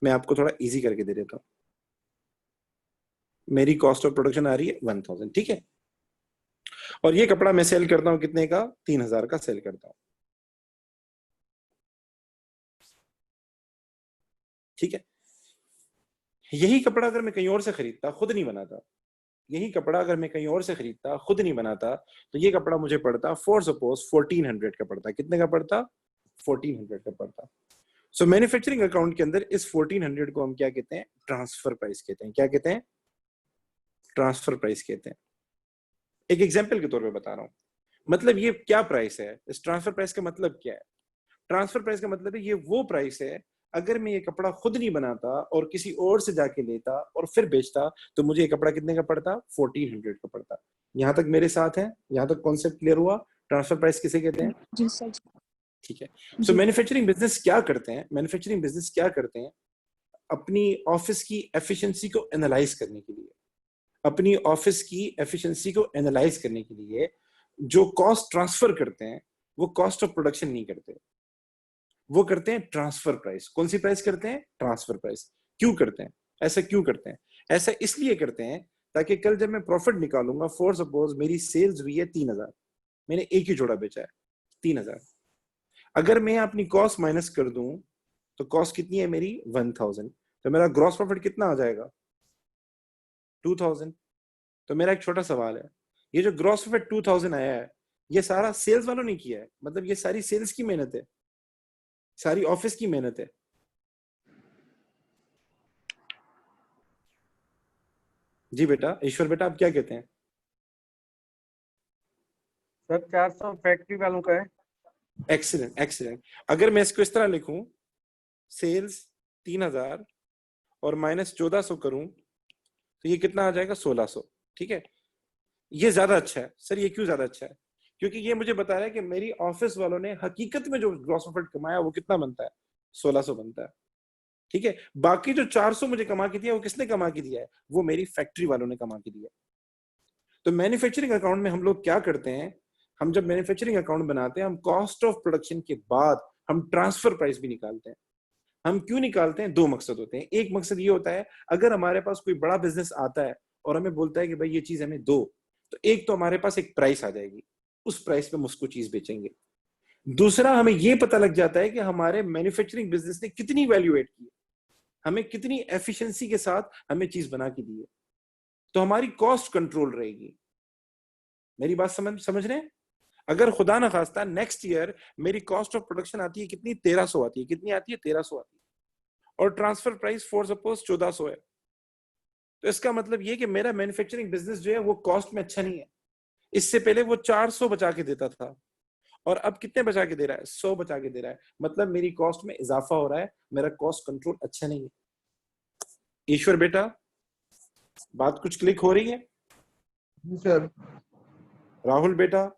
मैं आपको थोड़ा इजी करके दे देता हूँ। मेरी कॉस्ट ऑफ प्रोडक्शन आ रही है 1000, ठीक है। और ये कपड़ा मैं सेल करता हूँ कितने का? 3000 का सेल करता हूँ, ठीक है। यही कपड़ा अगर मैं कहीं और से खरीदता, खुद नहीं बनाता, यही कपड़ा अगर मैं कहीं और से खरीदता, खुद नहीं बनाता, तो ये कपड़ा मुझे पड़ता फॉर सपोज 1400 का पड़ता। कितने का पड़ता? 1400 का पड़ता। सो मैन्युफैक्चरिंग अकाउंट के अंदर इस 1400 को हम क्या कहते हैं? ट्रांसफर प्राइस कहते हैं। क्या कहते हैं? ट्रांसफर प्राइस कहते हैं। एक एग्जाम्पल के तौर पे बता रहा हूं, मतलब ये क्या प्राइस है? इस ट्रांसफर प्राइस का मतलब क्या है? ट्रांसफर प्राइस का मतलब है ये वो प्राइस है अगर मैं ये कपड़ा खुद नहीं बनाता और किसी और से जाके लेता और फिर बेचता, तो मुझे ये कपड़ा कितने का पड़ता? 1400 का पड़ता। यहां तक मेरे साथ है? यहां तक कॉन्सेप्ट क्लियर हुआ? ट्रांसफर प्राइस किसे कहते हैं? जी सर। ठीक है। सो मैन्युफैक्चरिंग बिजनेस क्या करते हैं? मैन्युफैक्चरिंग बिजनेस क्या करते हैं? अपनी ऑफिस की एफिशिएंसी को एनालाइज करने के लिए, अपनी ऑफिस की एफिशिएंसी को एनालाइज करने के लिए जो कॉस्ट ट्रांसफर करते हैं वो कॉस्ट ऑफ प्रोडक्शन नहीं करते, वो करते हैं ट्रांसफर प्राइस। कौन सी प्राइस करते हैं? Transfer price. क्यों करते हैं ऐसा? क्यों करते हैं ऐसा? इसलिए करते हैं ताकि कल जब मैं प्रॉफिट निकालूंगा, फॉर सपोज मेरी सेल्स हुई है 3000, मैंने एक ही जोड़ा बेचा है 3000, अगर मैं अपनी कॉस्ट माइनस कर दूं तो कॉस्ट कितनी है मेरी? 1000, तो मेरा ग्रॉस प्रॉफिट कितना आ जाएगा? 2000। तो मेरा एक छोटा सवाल है, ये जो ग्रॉस प्रॉफिट 2000 आया है ये सारा सेल्स वालों ने किया है? मतलब ये सारी सेल्स की मेहनत है, सारी ऑफिस की मेहनत है? जी बेटा, ईश्वर बेटा आप क्या कहते हैं? सर 400 फैक्ट्री वालों का है। Excellent excellent. अगर मैं इसको इस तरह लिखूं, सेल्स 3000 और माइनस 1400 करूं तो ये कितना आ जाएगा? 1600। ठीक है, ये ज्यादा अच्छा है। सर ये क्यों ज्यादा अच्छा है? क्योंकि ये मुझे बता रहा है कि मेरी ऑफिस वालों ने हकीकत में जो ग्रॉस प्रॉफिट कमाया वो कितना बनता है? 1600 बनता है। ठीक है, बाकी जो 400 मुझे कमा के दिया वो किसने कमा के दिया है? वो मेरी फैक्ट्री वालों ने कमा के दिया। तो मैन्युफैक्चरिंग अकाउंट में हम लोग क्या करते हैं? हम जब मैन्युफैक्चरिंग अकाउंट बनाते हैं, हम कॉस्ट ऑफ प्रोडक्शन के बाद हम ट्रांसफर प्राइस भी निकालते हैं। हम क्यों निकालते हैं? दो मकसद होते हैं। एक मकसद ये होता है अगर हमारे पास कोई बड़ा बिजनेस आता है और हमें बोलता है कि भाई ये चीज हमें दो, तो एक तो हमारे पास एक प्राइस आ जाएगी, उस प्राइस पे हम उसको चीज बेचेंगे। दूसरा, हमें ये पता लग जाता है कि हमारे मैन्युफैक्चरिंग बिजनेस ने कितनी वैल्यू एड की है, हमें कितनी एफिशिएंसी के साथ हमें चीज बना के दी है, तो हमारी कॉस्ट कंट्रोल रहेगी। मेरी बात समझ रहे हैं? अगर खुदा ना खास्ता नेक्स्ट ईयर मेरी कॉस्ट ऑफ प्रोडक्शन आती है कितनी, 1300 आती है, कितनी आती है, 1300 आती है, और ट्रांसफर प्राइस फॉर सपोज 1400 है, तो इसका मतलब ये कि मेरा मैन्युफैक्चरिंग बिजनेस जो है वो कॉस्ट में अच्छा नहीं है। इससे पहले वो 400 बचा के देता था, और अब कितने बचा के दे रहा है, 100 बचा के दे रहा है। मतलब मेरी कॉस्ट में इजाफा हो रहा है, मेरा कॉस्ट कंट्रोल अच्छा नहीं है। ईश्वर बेटा, बात कुछ क्लिक हो रही है? जी सर। राहुल बेटा,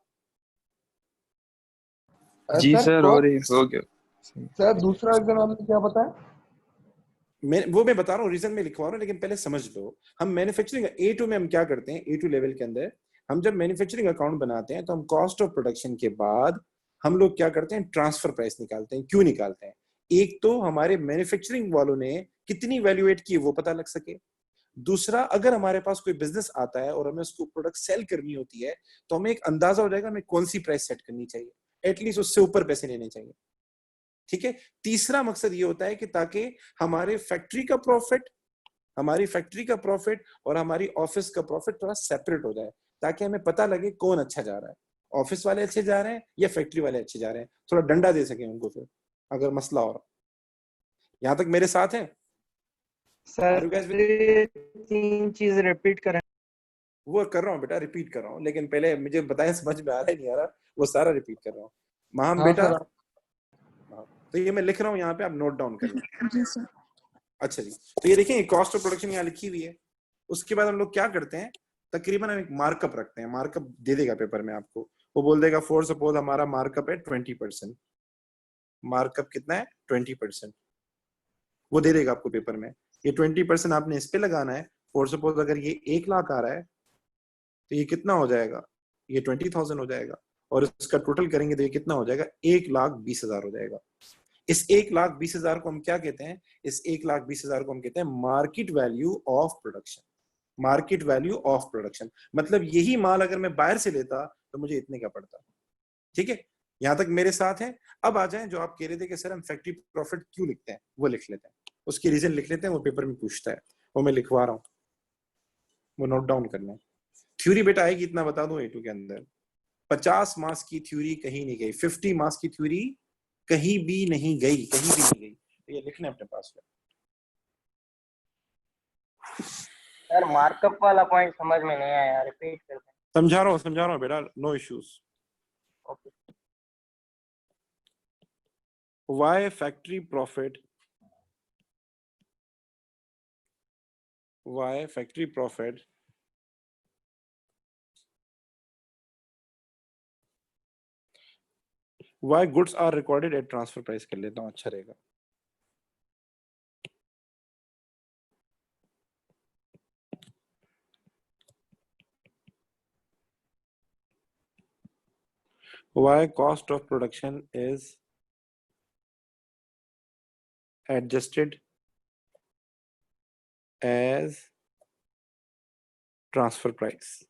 जी सर, हो cost- रही हो गया। सर दूसरा रीजन आपने क्या बताया? मैं बता रहा हूँ, रीजन में लिखवा रहा हूँ, लेकिन पहले समझ लो। हम मैन्युफैक्चरिंग A2 में हम क्या करते हैं, A2 लेवल के अंदर हम जब मैन्युफैक्चरिंग अकाउंट बनाते हैं तो हम कॉस्ट ऑफ प्रोडक्शन के बाद हम लोग क्या करते हैं, ट्रांसफर प्राइस निकालते हैं। क्यों निकालते हैं? एक तो हमारे मैन्युफैक्चरिंग वालों ने कितनी वैल्यूएट की वो पता लग सके। दूसरा, अगर हमारे पास कोई बिजनेस आता है और हमें उसको प्रोडक्ट सेल करनी होती है तो हमें एक अंदाजा हो जाएगा हमें कौन सी प्राइस सेट करनी चाहिए, एटलीस्ट उससे ऊपर पैसे लेने चाहिए। ठीक है। तीसरा मकसद ये होता है कि ताकि हमारी फैक्ट्री का प्रॉफिट और हमारी ऑफिस का प्रॉफिट थोड़ा सेपरेट हो जाए, ताकि हमें पता लगे कौन अच्छा जा रहा है, ऑफिस वाले अच्छे जा रहे हैं या फैक्ट्री वाले अच्छे जा रहे हैं, थोड़ा डंडा दे सके उनको फिर अगर मसला हो रहा। यहां तक मेरे साथ हैं? सर 3 चीज रिपीट करें। वो कर रहा हूँ बेटा, रिपीट कर रहा हूँ, लेकिन पहले मुझे बताएं समझ में आ रहा है नहीं आ रहा, वो सारा रिपीट कर रहा हूँ। महाम हाँ बेटा, सर। तो ये मैं लिख रहा हूँ यहाँ पे, आप नोट डाउन कर लें। जी सर। अच्छा जी, तो ये देखिए कॉस्ट ऑफ प्रोडक्शन यहाँ लिखी हुई है। उसके बाद हम लोग क्या करते हैं, तकरीबन हम एक मार्कअप रखते हैं। मार्कअप दे देगा पेपर में आपको, वो बोल देगा फॉर सपोज हमारा मार्कअप है 20%। मार्कअप कितना है? 20%। वो दे देगा आपको पेपर में। ये 20% आपने इस पे लगाना है। फॉर सपोज अगर ये 1 लाख आ रहा है तो ये कितना हो जाएगा, ये 20,000 हो जाएगा, और इसका टोटल करेंगे तो ये कितना हो जाएगा, 1,20,000 हो जाएगा। इस 1,20,000 को हम क्या कहते हैं, इस 1,20,000 को हम कहते हैं market value of production. Market value of production मतलब यही माल अगर मैं बाहर से लेता तो मुझे इतने का पड़ता। ठीक है, यहां तक मेरे साथ है? अब आ जाएं जो आप कह रहे थे कि सर हम फैक्ट्री प्रॉफिट क्यों लिखते हैं, वो लिख लेते हैं। उसकी रीजन लिख लेते हैं, वो पेपर में पूछता है, वो मैं लिखवा रहा हूँ, वो नोट डाउन करना है। थ्योरी बेटा आएगी, इतना बता दूं A2 के अंदर 50 मार्क्स की थ्योरी कहीं नहीं गई, 50 मार्क्स की थ्योरी कहीं भी नहीं गई, कहीं भी नहीं गई। तो ये लिखना है अपने पास में। सर मार्कअप वाला पॉइंट समझ में नहीं आया, रिपीट कर दें। समझा रहा हूँ बेटा, no issues. Okay. Why factory profit? Why factory profit why goods are recorded at transfer price कर लेता हूँ, अच्छा रहेगा। Why cost of production is adjusted as transfer price?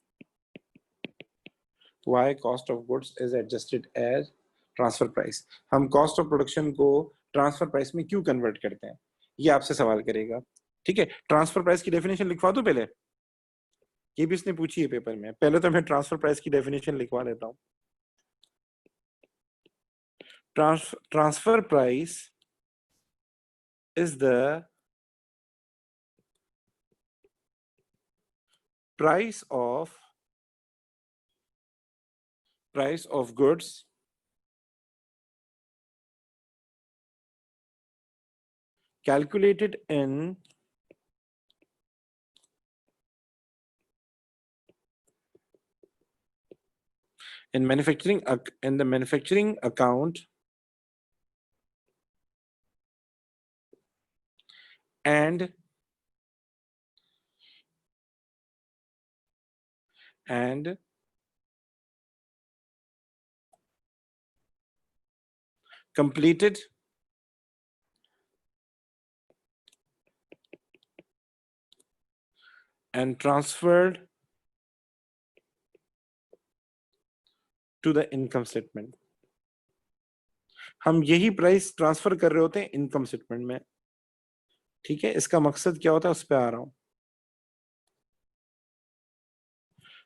Why cost of goods is adjusted as transfer price? हम cost of production को transfer price में क्यों convert करते हैं, ये आपसे सवाल करेगा। ठीक है, ट्रांसफर प्राइस की डेफिनेशन लिखवा दूं पहले, ये भी इसने पूछी है पेपर में। पहले तो मैं ट्रांसफर प्राइस की डेफिनेशन लिखवा लेता हूँ। Transfer price is the price of goods calculated in the manufacturing account and completed and transferred to the income statement। हम यही प्राइस ट्रांसफर कर रहे होते हैं इनकम स्टेटमेंट में। ठीक है, इसका मकसद क्या होता है उस पर आ रहा हूं।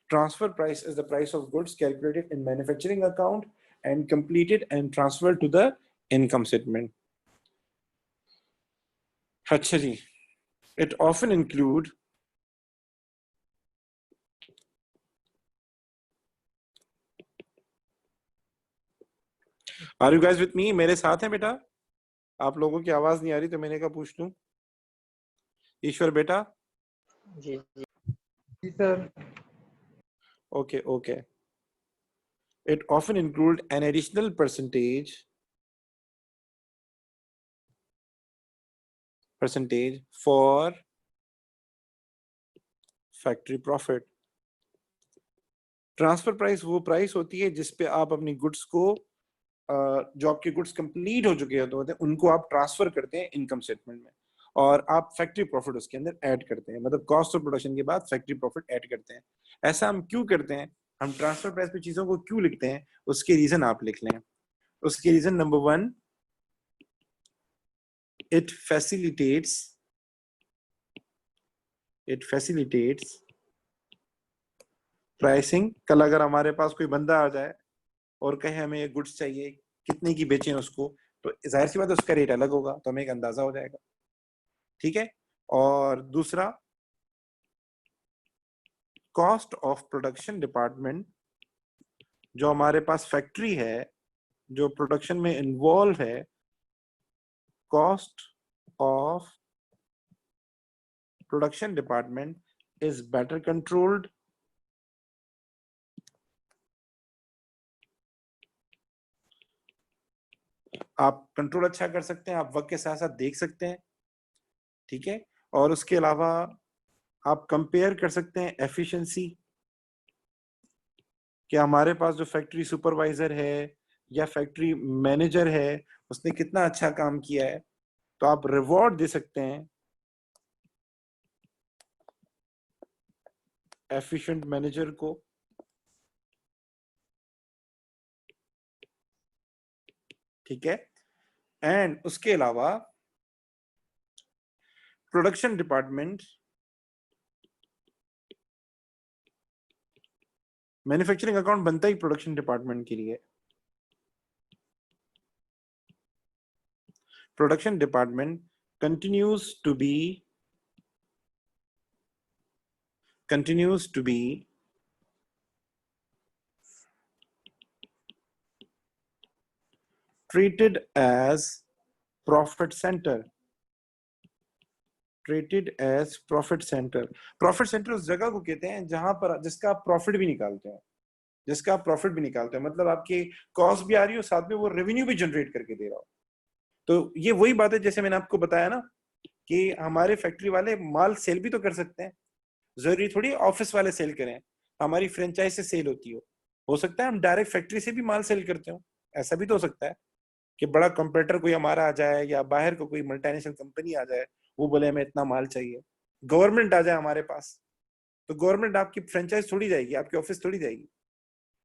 Transfer price is the price of goods calculated in manufacturing account and completed and transferred to the income statement. अच्छा जी. It often include Are you guys with me? मेरे साथ हैं बेटा? आप लोगों की आवाज नहीं आ रही तो मैंने कहा पूछ लूं. ईश्वर बेटा? जी जी जी sir. Okay, okay. It often include an additional percentage for factory profit. Transfer price वो प्राइस होती है जिस पे आप अपनी गुड्स को जो आपके गुड्स कंप्लीट हो चुके होते हैं उनको आप ट्रांसफर करते हैं इनकम स्टेटमेंट में और आप फैक्ट्री प्रॉफिट उसके अंदर ऐड करते हैं. मतलब कॉस्ट ऑफ प्रोडक्शन के बाद फैक्ट्री प्रॉफिट ऐड करते हैं. ऐसा हम क्यों करते हैं? हम ट्रांसफर प्राइस पे चीजों को क्यों लिखते हैं उसके रीजन आप लिख लें. उसके reason number 1, it facilitates pricing. कल अगर हमारे पास कोई बंदा आ जाए और कहे हमें ये गुड्स चाहिए, कितने की बेचें उसको, तो जाहिर सी बात है उसका रेट अलग होगा तो हमें एक अंदाजा हो जाएगा. ठीक है. और दूसरा, कॉस्ट ऑफ प्रोडक्शन डिपार्टमेंट, जो हमारे पास फैक्ट्री है जो प्रोडक्शन में इन्वॉल्व है, cost of production department is better controlled आप कंट्रोल अच्छा कर सकते हैं, आप वक्त के साथ साथ देख सकते हैं. ठीक है. और उसके अलावा आप कंपेयर कर सकते हैं एफिशिएंसी, कि हमारे पास जो फैक्ट्री सुपरवाइजर है या फैक्ट्री मैनेजर है उसने कितना अच्छा काम किया है, तो आप रिवॉर्ड दे सकते हैं एफिशिएंट मैनेजर को. ठीक है. एंड उसके अलावा प्रोडक्शन डिपार्टमेंट, मैन्युफैक्चरिंग अकाउंट बनता ही प्रोडक्शन डिपार्टमेंट के लिए. Production department continues to be treated as profit center. Profit centre उस जगह को कहते हैं जहां पर जिसका आप प्रॉफिट भी निकालते हैं, मतलब आपकी कॉस्ट भी आ रही हो, साथ में वो रेवेन्यू भी जनरेट करके दे रहा हो. तो ये वही बात है जैसे मैंने आपको बताया ना कि हमारे फैक्ट्री वाले माल सेल भी तो कर सकते हैं. जरूरी थोड़ी ऑफिस वाले सेल करें, हमारी फ्रेंचाइज से सेल होती हो सकता है हम डायरेक्ट फैक्ट्री से भी माल सेल करते हो. ऐसा भी तो हो सकता है कि बड़ा कंपटीटर कोई हमारा आ जाए या बाहर को कोई मल्टीनेशनल कंपनी आ जाए, वो बोले हमें इतना माल चाहिए. गवर्नमेंट आ जाए हमारे पास, तो गवर्नमेंट आपकी फ्रेंचाइज थोड़ी जाएगी, आपकी ऑफिस थोड़ी जाएगी,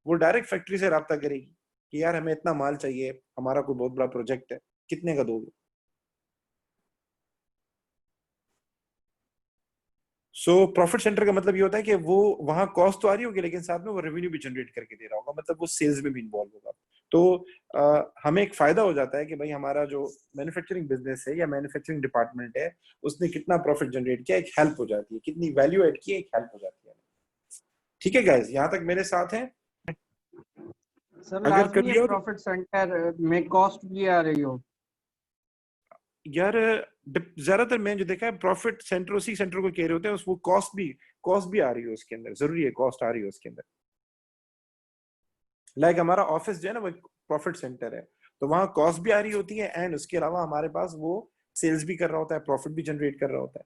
वो डायरेक्ट फैक्ट्री से राब्ता करेगी कि यार हमें इतना माल चाहिए, हमारा कोई बहुत बड़ा प्रोजेक्ट है, कितने का दोगे. सो प्रॉफिट सेंटर का मतलब ये होता है कि वो वहां कॉस्ट तो आ रही होगी लेकिन साथ में वो रेवेन्यू भी जनरेट करके दे रहा होगा, मतलब वो सेल्स में भी इन्वॉल्व होगा. तो हमें एक फायदा हो जाता है कि भाई हमारा जो मैन्युफैक्चरिंग बिजनेस है या मैन्युफैक्चरिंग डिपार्टमेंट है उसने कितना प्रॉफिट जनरेट किया, एक हेल्प हो जाती है, कितनी वैल्यू एड की, एक हेल्प हो जाती है. ठीक है गाइस, यहाँ तक मेरे साथ हैं. सर अगर लाजमी कर लिया है हो तो प्रॉफिट सेंटर में कॉस्ट भी आ रही हो. यार ज्यादातर मैंने जो देखा है प्रॉफिट सेंटर उसी सेंटर को कह रहे होते हैं, वो कॉस्ट भी आ रही है उसके अंदर, जरूरी है कॉस्ट आ रही है उसके अंदर. लाइक हमारा ऑफिस जो है ना वो प्रॉफिट सेंटर है, तो वहां कॉस्ट भी आ रही होती है एंड उसके अलावा हमारे पास वो सेल्स भी कर रहा होता है, प्रॉफिट भी जनरेट कर रहा होता है.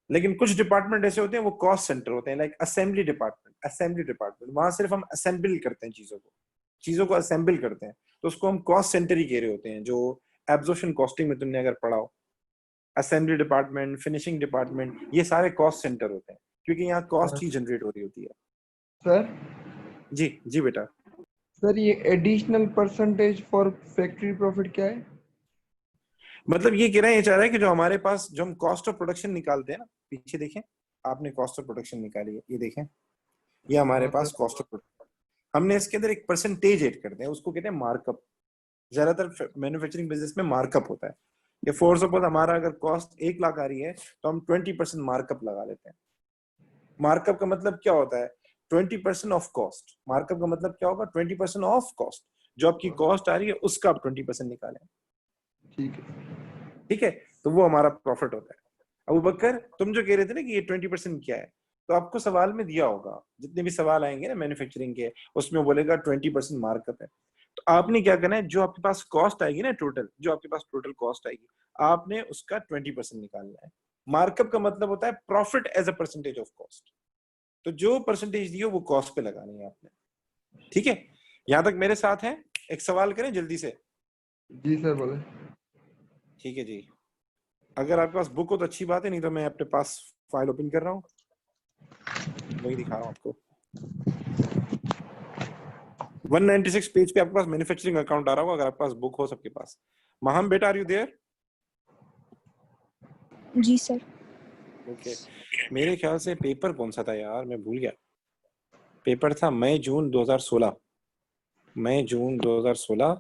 लेकिन कुछ डिपार्टमेंट ऐसे होते हैं वो कॉस्ट सेंटर होते हैं, लाइक असेंबली डिपार्टमेंट वहां सिर्फ हम असेंबल करते हैं, चीजों को असेंबल करते हैं, तो उसको हम कॉस्ट सेंटर ही कह रहे होते हैं. जो एब्जॉर्प्शन कॉस्टिंग में तुमने अगर पढ़ा हो, असेंबली डिपार्टमेंट, फिनिशिंग डिपार्टमेंट, ये सारे कॉस्ट सेंटर होते हैं क्योंकि यहाँ कॉस्ट ही जनरेट हो रही होती है. सर जी बेटा. सर ये additional percentage for factory profit क्या है? मतलब ये कह रहे हैं, ये चाह रहा है कि जो हमारे पास जो हम कॉस्ट ऑफ प्रोडक्शन निकालते हैं ना, पीछे देखें, आपने कॉस्ट ऑफ प्रोडक्शन निकाली है, ये देखें, ये हमारे हाँ पास सर। Cost of production. हमने इसके अंदर एक परसेंटेज ऐड कर दिया, उसको कहते हैं मार्कअप। ज्यादातर मैन्युफैक्चरिंग बिजनेस में मार्कअप होता है। ये फॉर सपोज हमारा अगर कॉस्ट 1 लाख आ रही है तो हम 20% मार्कअप लगा लेते हैं। मार्कअप का मतलब क्या होता है? 20% ऑफ कॉस्ट। मार्कअप का मतलब क्या होगा? 20% ऑफ कॉस्ट। जो आपकी कॉस्ट आ रही है उसका आप 20% निकालें। ठीक है। ठीक है, तो वो हमारा प्रॉफिट होता है। अबू बकर, तुम जो कह रहे थे ना कि ये 20% क्या है, तो आपको सवाल में दिया होगा, जितने भी सवाल आएंगे ना मैन्युफैक्चरिंग के, उसमें बोलेगा 20% मार्कअप है। तो आपने क्या करना है, जो आपके पास कॉस्ट आएगी ना, टोटल जो आपके पास टोटल कॉस्ट आएगी, आपने उसका 20% निकालना है। मार्कअप का मतलब होता है profit as a percentage of cost. तो जो परसेंटेज दी हो वो कॉस्ट पे लगानी है आपने। ठीक है, यहां तक मेरे साथ हैं? एक सवाल करें जल्दी से? जी सर बोले। ठीक है जी, अगर आपके पास बुक हो तो अच्छी बात है, नहीं तो मैं अपने पास फाइल ओपन कर रहा हूँ, वही दिखा रहा हूँ आपको। 196 पेज पे आपके पास मैन्युफैक्चरिंग अकाउंट आ रहा होगा, अगर आपके पास बुक हो सबके पास। महम बेटा, आर यू देयर? जी सर। ओके। मेरे ख्याल से पेपर कौन सा था यार, मैं भूल गया। पेपर था मई जून 2016। मई जून 2016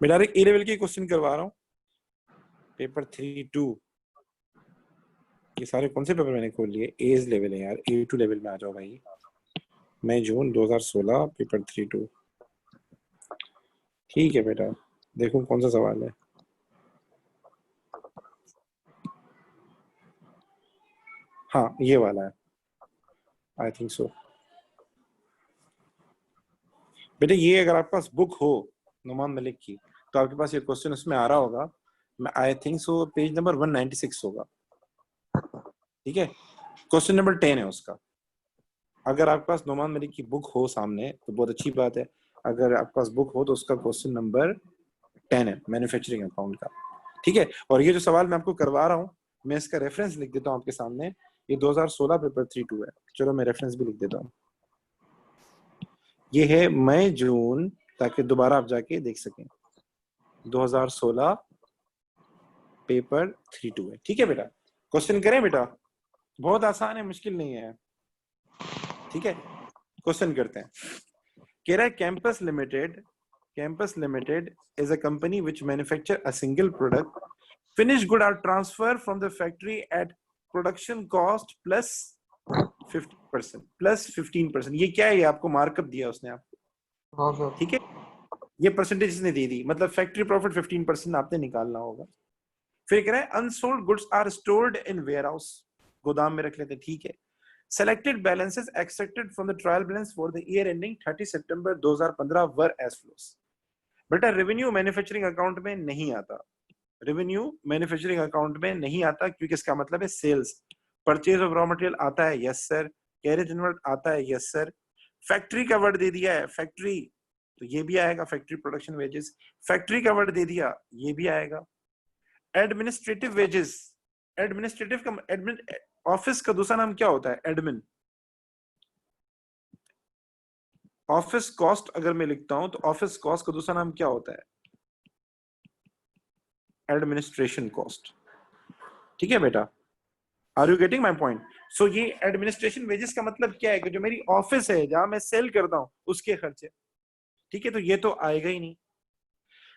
मैं डायरेक्ट ए लेवल के क्वेश्चन करवा रहा हूँ। पेपर 3-2। ये सारे कौन से पेपर मैंने खोल लिए? एज लेवल है यार, A2 लेवल में आ जाओ भाई। मई जून 2016 पेपर 3-2। ठीक है बेटा, देखो कौन सा सवाल है। हाँ ये वाला है, आई थिंक सो। बेटा ये अगर आपके पास बुक हो नुमान मलिक की, तो आपके पास ये क्वेश्चन उसमें आ रहा होगा। मैं I think so page number 196 होगा। ठीक है, क्वेश्चन नंबर 10 है उसका। अगर आपके पास नुमान मलिक की बुक हो सामने तो बहुत अच्छी बात है। अगर आपके पास बुक हो तो उसका क्वेश्चन नंबर 10 है मैन्युफैक्चरिंग अकाउंट का। ठीक है, और ये जो सवाल मैं आपको करवा रहा हूँ, मैं इसका रेफरेंस लिख देता हूँ आपके सामने। ये 2016 पेपर 3-2 है। चलो मैं रेफरेंस भी लिख देता हूँ। ये है मई जून, ताकि दोबारा आप जाके देख सकें। 2016 पेपर 3-2 है। ठीक है बेटा, क्वेश्चन करें बेटा? बहुत आसान है, मुश्किल नहीं है। ठीक है, क्वेश्चन करते हैं। कह रहा है campus limited is a company which manufacture a single product. Finish good are transfer from the factory at production cost plus 15%। ये क्या है? ये आपको मार्कअप दिया उसने आपको। हाँ सर। ठीक है, ये परसेंटेज इसने दे दी, मतलब फैक्ट्री प्रॉफिट 15% आपने निकालना होगा। फिर कह रहा है unsold goods are stored in warehouse, गोदाम में रख लेते। ठीक है, selected balances extracted from the trial balance for the year ending 30 September 2015 were as follows। बेटा रेवेन्यू मैन्युफैक्चरिंग अकाउंट में नहीं आता। रेवेन्यू मैन्युफैक्चरिंग अकाउंट में नहीं आता क्योंकि इसका मतलब है sales. Purchase of raw material आता है, यस सर। कैरेज इनवर्ट आता है, यस सर। फैक्ट्री का वर्ड दे दिया है, फैक्ट्री, तो ये भी आएगा, फैक्ट्री प्रोडक्शन वेजेस। फैक्ट्री का वर्ड दे दिया, ये भी आएगा। एडमिनिस्ट्रेटिव वेजेस, एडमिनिस्ट्रेटिव का ऑफिस का दूसरा नाम क्या होता है? एडमिन। ऑफिस कॉस्ट अगर मैं लिखता हूं तो ऑफिस कॉस्ट का दूसरा नाम क्या होता है? Administration cost. ठीक है बेटा, are you getting my point? So ये एडमिनिस्ट्रेशन वेजेस का मतलब क्या है कि जो मेरी ऑफिस है जहां मैं सेल करता हूं उसके खर्चे। ठीक है, तो ये तो आएगा ही नहीं।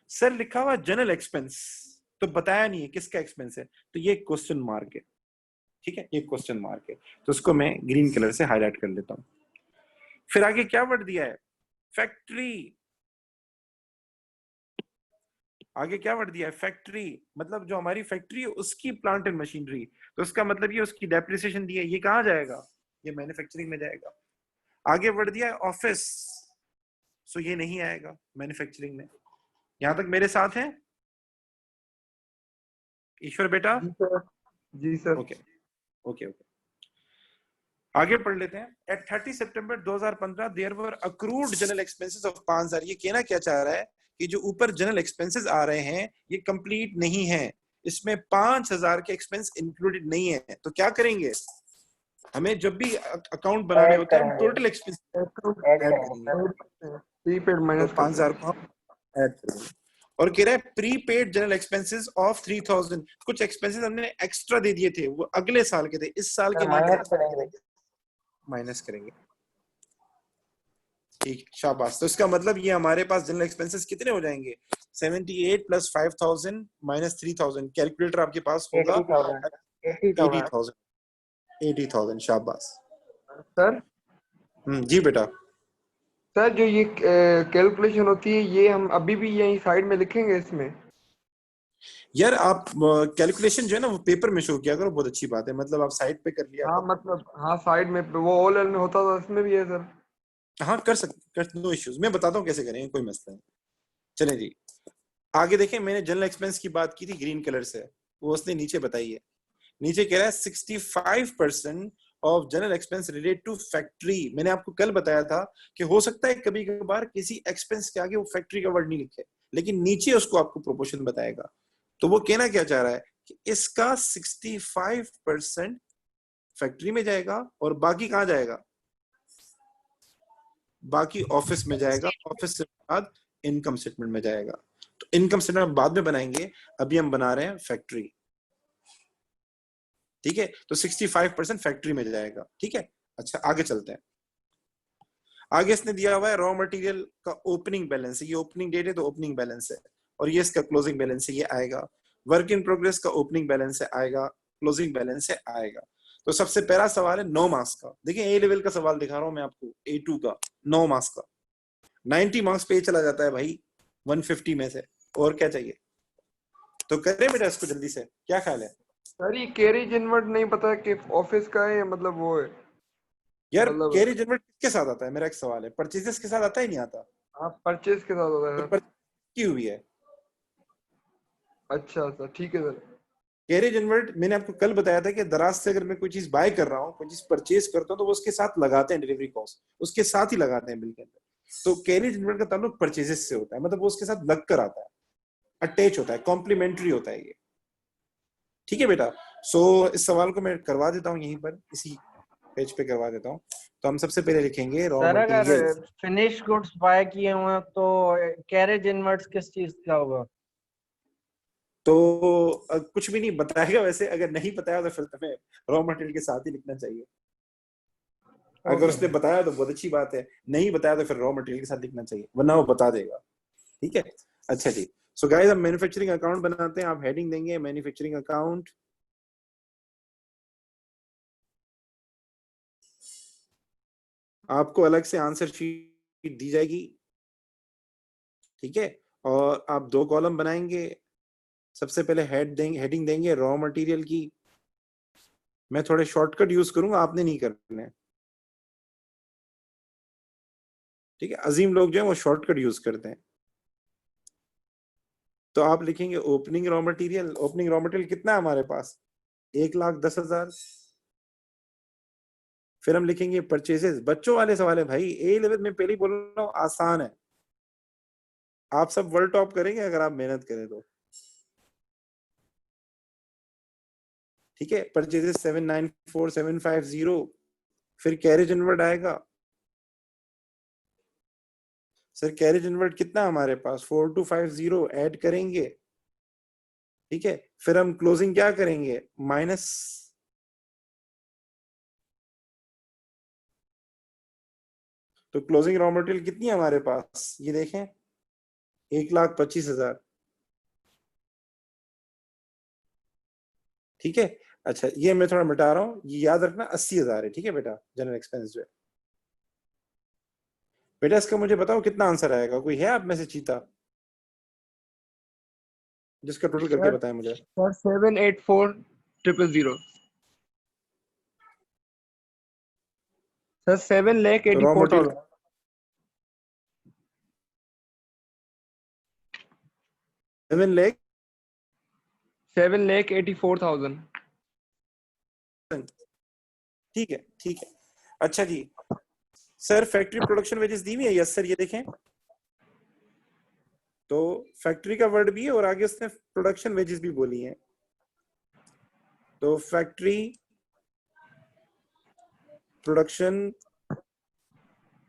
सर लिखा हुआ जनरल एक्सपेंस, तो बताया नहीं है किसका एक्सपेंस है, तो ये क्वेश्चन मार्क है। ठीक है, ये क्वेश्चन मार्क है, तो उसको मैं ग्रीन कलर से हाईलाइट कर लेता हूं। फिर आगे क्या वर्ड दिया है? फैक्ट्री। आगे क्या वर्ड दिया है? फैक्ट्री, मतलब जो हमारी फैक्ट्री है उसकी प्लांट एंड मशीनरी, तो उसका मतलब ये उसकी डेप्रिसिएशन दी है, ये कहां जाएगा? ये मैन्युफैक्चरिंग में जाएगा। आगे वर्ड दिया है ऑफिस, सो ये नहीं आएगा मैन्युफैक्चरिंग में। यहां तक मेरे साथ हैं ईश्वर बेटा? जी सर। जी सर। ओके ओके ओके, आगे पढ़ लेते हैं। At 30 September 2015 there were accrued general expenses of 5000। ये कहना क्या चाह रहा है कि जो ऊपर जनरल एक्सपेंसेस आ रहे हैं ये कंप्लीट नहीं है, इसमें 5000 के एक्सपेंस इंक्लूडेड नहीं है। तो क्या करेंगे, हमें जब भी अकाउंट बनाने ऐड होते हैं हम करेंगे, टोटल एक्सपेंस ऐड ऐड करेंगे करेंगे, सर। प्रीपेड और माइनस 5000 को हम ऐड करेंगे। और कह रहा है प्रीपेड जनरल एक्सपेंसेस ऑफ 3000, कुछ एक्सपेंसेस हमने एक्स्ट्रा दे दिए थे, वो अगले साल के थे, इस साल के सर नहीं माइनस थे, करेंगे। माइनस करेंगे। ठीक, शाबाश। तो इसका मतलब ये हमारे पास जनरल एक्सपेंसेस कितने हो जाएंगे? 78 प्लस 5000 माइनस 3000। कैलकुलेटर आपके पास होगा 80,000 80,000 80,000। 80,000, शाबाश। सर जी बेटा। सर जो ये कैलकुलेशन होती है ये हम अभी भी यही साइड में लिखेंगे इसमें? यार आप कैलकुलेशन जो है ना वो पेपर में शो किया करो, बहुत अच्छी बात है। मतलब आप साइड पे कर लिया हाँ करो। मतलब हाँ साइड में वो ऑल एल में होता था, इसमें भी है सर। हाँ कर सकते, नो इश्यूज। मैं बताता हूँ कैसे करेंगे, कोई मसला नहीं। चलें जी, आगे देखें। मैंने जनरल एक्सपेंस की बात की थी ग्रीन कलर से, वो उसने नीचे बताई है। नीचे कह रहा है 65% of general expense relate to factory. मैंने आपको कल बताया था कि हो सकता है कभी कभार किसी एक्सपेंस के आगे वो फैक्ट्री का वर्ड नहीं लिखे, लेकिन नीचे उसको आपको प्रोपोर्शन बताएगा। तो वो कहना क्या चाह रहा है कि इसका 65% फैक्ट्री में जाएगा और बाकी कहां जाएगा? बाकी ऑफिस में जाएगा, ऑफिस से बाद इनकम स्टेटमेंट में जाएगा। तो इनकम स्टेटमेंट बाद में बनाएंगे, अभी हम बना रहे हैं फैक्ट्री। ठीक है, तो 65% फैक्ट्री में जाएगा। ठीक है, अच्छा आगे चलते हैं। आगे इसने दिया हुआ है रॉ मटेरियल का ओपनिंग बैलेंस है, ये ओपनिंग डेट है तो ओपनिंग बैलेंस है, और ये इसका क्लोजिंग बैलेंस है, ये आएगा। वर्क इन प्रोग्रेस का ओपनिंग बैलेंस है, आएगा। क्लोजिंग बैलेंस है, आएगा। तो सबसे पहला सवाल है 9 मार्क्स का। देखिए ए लेवल का सवाल दिखा रहा हूं मैं आपको, A2 का 9 मार्क्स का। 90 मार्क्स पे चला जाता है भाई 150 में से, और क्या चाहिए? तो करें बेटा इसको जल्दी से, क्या ख्याल है? सर ये कैरेज इनवर्ड नहीं पता कि ऑफिस का है या मतलब वो है, यार मतलब कैरी जनरेट किसके साथ आता है? मेरा एक सवाल है। परचेजेस के साथ आता ही नहीं आता? हाँ परचेज के साथ होता है तो सर। परचेज की हुई है। अच्छा सर ठीक है सर। कैरेज इनवर्ट मैंने आपको कल बताया था कि दराज से अगर मैं कोई चीज बाय कर रहा हूँ, कोई चीज परचेज करता हूँ, तो वो उसके साथ लगाते हैं डिलीवरी कॉस्ट, उसके साथ ही लगाते हैं बिल के अंदर। तो कैरेज इनवर्ट का ताल्लुक परचेजेस से होता है, मतलब वो उसके साथ लग कर आता है, अटैच होता है, कॉम्प्लीमेंट्री होता है ये। ठीक है बेटा। सो इस सवाल को मैं करवा देता हूँ यहीं पर, इसी पेज पे करवा देता हूँ। तो हम सबसे पहले लिखेंगे रॉ सर अगर मटेरियल। फिनिश गुड्स बाय किए हुए हैं तो कैरेज इनवर्ट्स किस चीज का होगा? तो कुछ भी नहीं बताएगा वैसे, अगर नहीं बताया तो फिर तुम्हें रॉ मटेरियल के साथ ही लिखना चाहिए। अगर ओके उसने बताया तो बहुत अच्छी बात है, नहीं बताया तो फिर रॉ मटेरियल के साथ लिखना चाहिए, वरना वो बता देगा। ठीक है, अच्छा जी। सो गाइस हम मैन्युफैक्चरिंग अकाउंट बनाते हैं। आप हेडिंग देंगे मैन्युफैक्चरिंग अकाउंट। आपको अलग से आंसर शीट दी जाएगी। ठीक है, और आप 2 कॉलम बनाएंगे। सबसे पहले हेडिंग देंगे रॉ मटेरियल की। मैं थोड़े शॉर्टकट यूज करूंगा, आपने नहीं करने। ठीक है, अजीम लोग जो है वो शॉर्टकट यूज करते हैं। तो आप लिखेंगे opening raw material. Opening raw material कितना है हमारे पास? 1,10,000। फिर हम लिखेंगे परचेजेस। बच्चों वाले सवाल है भाई, ए लेवल में पहले ही बोल रहा हूँ आसान है। आप सब वर्ल्ड टॉप करेंगे अगर आप मेहनत करें तो। ठीक है, परचेजेस 794,750। फिर कैरेज इनवर्ड आएगा। सर कैरेज इनवर्ड कितना हमारे पास? 4250 ऐड करेंगे। ठीक है, फिर हम क्लोजिंग क्या करेंगे? माइनस। तो क्लोजिंग रॉ मटेरियल कितनी है हमारे पास, ये देखें, 1,25,000। ठीक है, अच्छा ये मैं थोड़ा मिटा रहा हूँ, ये याद रखना 80,000 है। ठीक है बेटा, जनरल एक्सपेंस जो है। बेटा इसका मुझे बताओ कितना आंसर आएगा? कोई है आप में से चीता जिसका टोटल करके सर बताए मुझे? Sir 784,000। Sir raw material 7,84,000। 7 lakh. 7,84,000। ठीक है, ठीक है। अच्छा जी, सर फैक्ट्री प्रोडक्शन वेजेस दी हुई है? यस सर, ये देखें। तो फैक्ट्री का वर्ड भी है और आगे उसने प्रोडक्शन वेजेस भी बोली हैं। तो फैक्ट्री प्रोडक्शन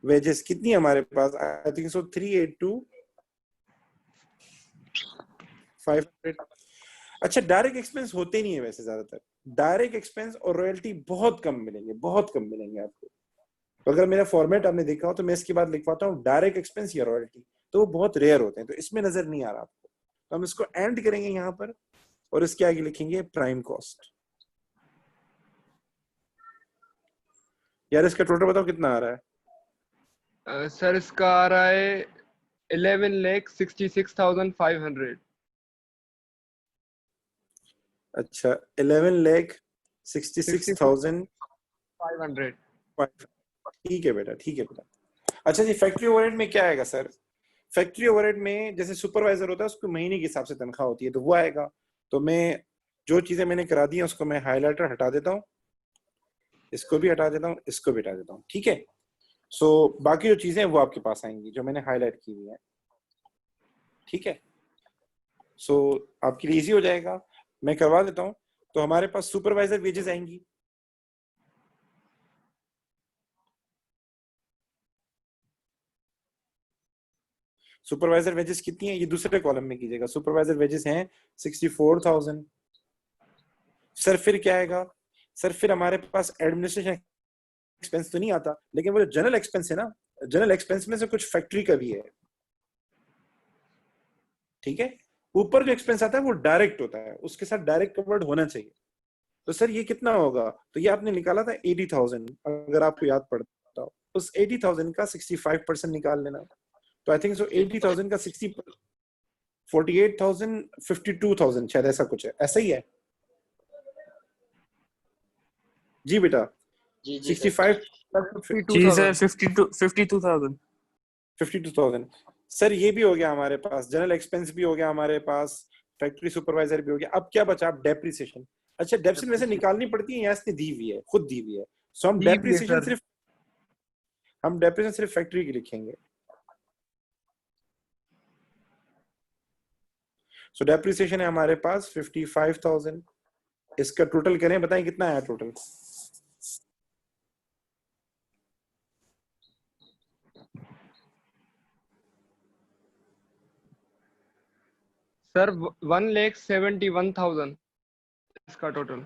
वेजेस कितनी है हमारे पास? I think so 382,500। अच्छा डायरेक्ट एक्सपेंस होते नहीं है वैसे ज्यादातर। डायरेक्ट एक्सपेंस और रॉयल्टी बहुत कम मिलेंगे, बहुत कम मिलेंगे आपको। तो अगर मेरा फॉर्मेट आपने देखा हो तो मैं इसके बाद लिखवाता हूँ डायरेक्ट एक्सपेंस या रॉयल्टी, तो वो बहुत रेयर होते हैं, तो इसमें नजर नहीं आ रहा आपको, तो हम इसको एंड करेंगे यहाँ पर और इसके आगे लिखेंगे प्राइम कॉस्ट। यार इसका टोटल बताओ कितना आ रहा है? सर इसका आ रहा है 11,66,500। अच्छा 11,66,000। 500। ठीक है बेटा, ठीक है बेटा। अच्छा जी, फैक्ट्री ओवरहेड में क्या आएगा सर? फैक्ट्री ओवरहेड में जैसे सुपरवाइजर होता है उसको महीने के हिसाब से तनख्वाह होती है, तो वो आएगा। तो मैं जो चीजें मैंने करा दी हैं उसको मैं हाईलाइटर हटा देता हूँ, इसको भी हटा देता हूँ, इसको भी हटा देता हूँ, ठीक है। सो बाकी जो चीजें हैं वो आपके पास आएंगी जो मैंने हाईलाइट की हुई है, ठीक है। सो आपके लिए इजी हो जाएगा, मैं करवा देता हूँ। तो हमारे पास सुपरवाइजर वेजेस आएंगी, सुपरवाइजर वेजेस कितनी है ये दूसरे कॉलम में कीजिएगा। सुपरवाइजर वेजेस हैं 64,000। सर फिर क्या आएगा? सर फिर हमारे पास एडमिनिस्ट्रेशन एक्सपेंस तो नहीं आता, लेकिन वो जो जनरल एक्सपेंस है ना, जनरल एक्सपेंस में से कुछ फैक्ट्री का भी है, ठीक है। ऊपर जो एक्सपेंस आता है वो डायरेक्ट होता है, उसके साथ डायरेक्ट कवर्ड होना चाहिए। तो सर ये कितना होगा? तो ये आपने निकाला था 80,000, अगर आपको याद पड़ता हो। उस 80,000 का 65% निकाल लेना। तो आई थिंक सो 80,000 का 60 48,000 52,000 शायद ऐसा कुछ है, ऐसा ही है जी बेटा। जी जी सर। 65 जी सर 52,000। 52,000। 52,000। सर ये भी हो गया हमारे पास, जनरल एक्सपेंस भी हो गया हमारे पास, फैक्ट्री सुपरवाइजर भी हो गया। अब क्या बचा? डेप्रिसिएशन। अच्छा डेप्रिसिएशन वैसे निकालनी पड़ती है या इसने दी हुई है, खुद दी हुई है। सो हम दी हुई है डेप्रिसिएशन सर। सिर्फ फैक्ट्री की लिखेंगे। सो डेप्रिसिएशन है हमारे पास 55,000। इसका टोटल करें, बताएं कितना आया टोटल? सर 1,71,000 इसका टोटल।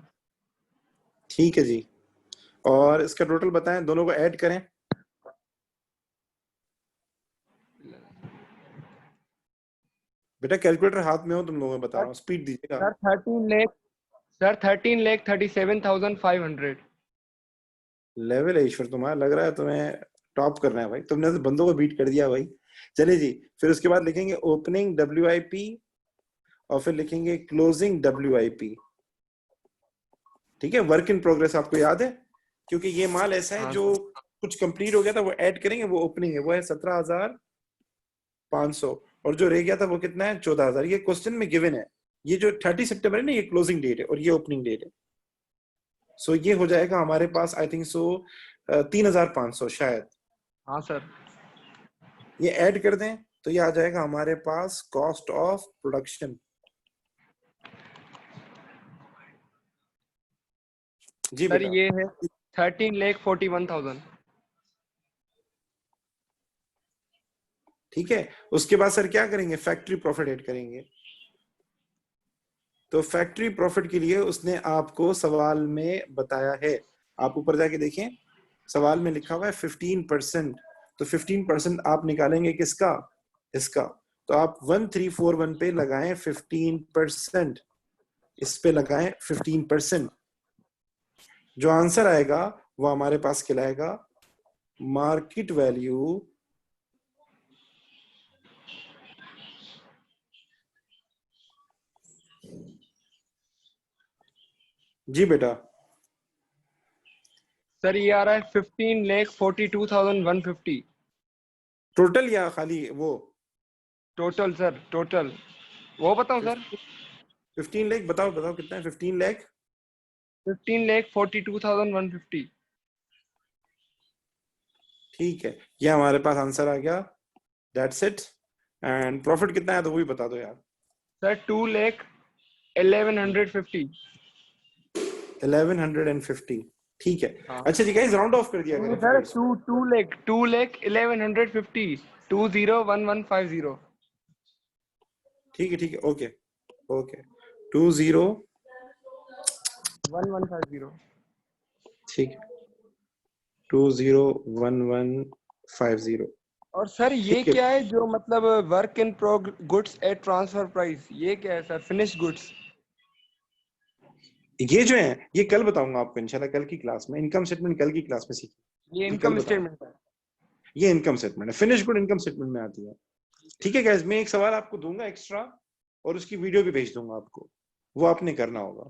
ठीक है जी, और इसका टोटल बताएं, दोनों को ऐड करें। बेटा कैलकुलेटर हाथ में हो तुम लोगों को बता रहा हूँ, स्पीड दीजिएगा। सर 13,37,500। लेवल है ईश्वर तुम्हारा, लग रहा है तुम्हें टॉप करना है भाई, तुमने तो बंदों को बीट कर दिया भाई। चलिए जी, फिर उसके बाद लिखेंगे ओपनिंग WIP और फिर लिखेंगे क्लोजिंग WIP, ठीक है। वर्क इन प्रोग्रेस आपको याद है, क्योंकि ये माल ऐसा है हाँ जो कुछ कंप्लीट हो गया था वो ऐड करेंगे, वो ओपनिंग है, वो है 17,500, और जो रह गया था वो कितना है? 14,000। ये क्वेश्चन में गिवन है। ये जो 30 सितंबर है ना, ये क्लोजिंग डेट है और ये ओपनिंग डेट है। सो ये हो जाएगा हमारे पास आई थिंक सो 3,500 शायद। हाँ सर। ये ऐड कर दें तो ये आ जाएगा हमारे पास कॉस्ट ऑफ प्रोडक्शन। जी सर बेटा, ये है 13,41,000। ठीक है। उसके बाद सर क्या करेंगे? फैक्ट्री प्रॉफिट ऐड करेंगे। तो फैक्ट्री प्रॉफिट के लिए उसने आपको सवाल में बताया है, आप ऊपर जाके देखें, सवाल में लिखा हुआ है 15%। तो 15% आप निकालेंगे किसका? इसका। तो आप 1341 पे लगाएं 15%, इस पे लगाएं 15%। जो आंसर आएगा वो हमारे पास कहलाएगा मार्केट वैल्यू जी बेटा। सर ये आ रहा है 15,42,150 टोटल या खाली वो? Total sir, total. वो बताऊं सर? 15 लाख बताओ, बताओ कितना है? 15 लाख 15,42,150। ठीक है, ये हमारे पास आंसर आ गया, दैट्स इट। एंड प्रॉफिट कितना है तो वो भी बता दो यार। सर 2,11,150। 1150, ठीक है। हाँ अच्छा जी गाइस, राउंड ऑफ कर दिया नहीं करें सर, फिगर्स को। 2,11,150। 20,1150। ठीक है, ठीक है, ओके ओके। 20, 1150। ठीक है। 201150। और सर ये ठीक है। क्या है जो मतलब work in goods at transfer price, ये क्या है सर? Finish goods? ये जो है ये कल बताऊंगा आपको इंशाल्लाह, कल की क्लास में। इनकम स्टेटमेंट कल की क्लास में सीखिए। ये कल इनकम बताऊंगा। स्टेटमेंट है। ये इनकम स्टेटमेंट है, फिनिश गुड इनकम स्टेटमेंट में आती है। ठीक है गाइस, मैं एक सवाल आपको दूंगा एक्स्ट्रा और उसकी वीडियो भी भेज दूंगा आपको, वो आपने करना होगा।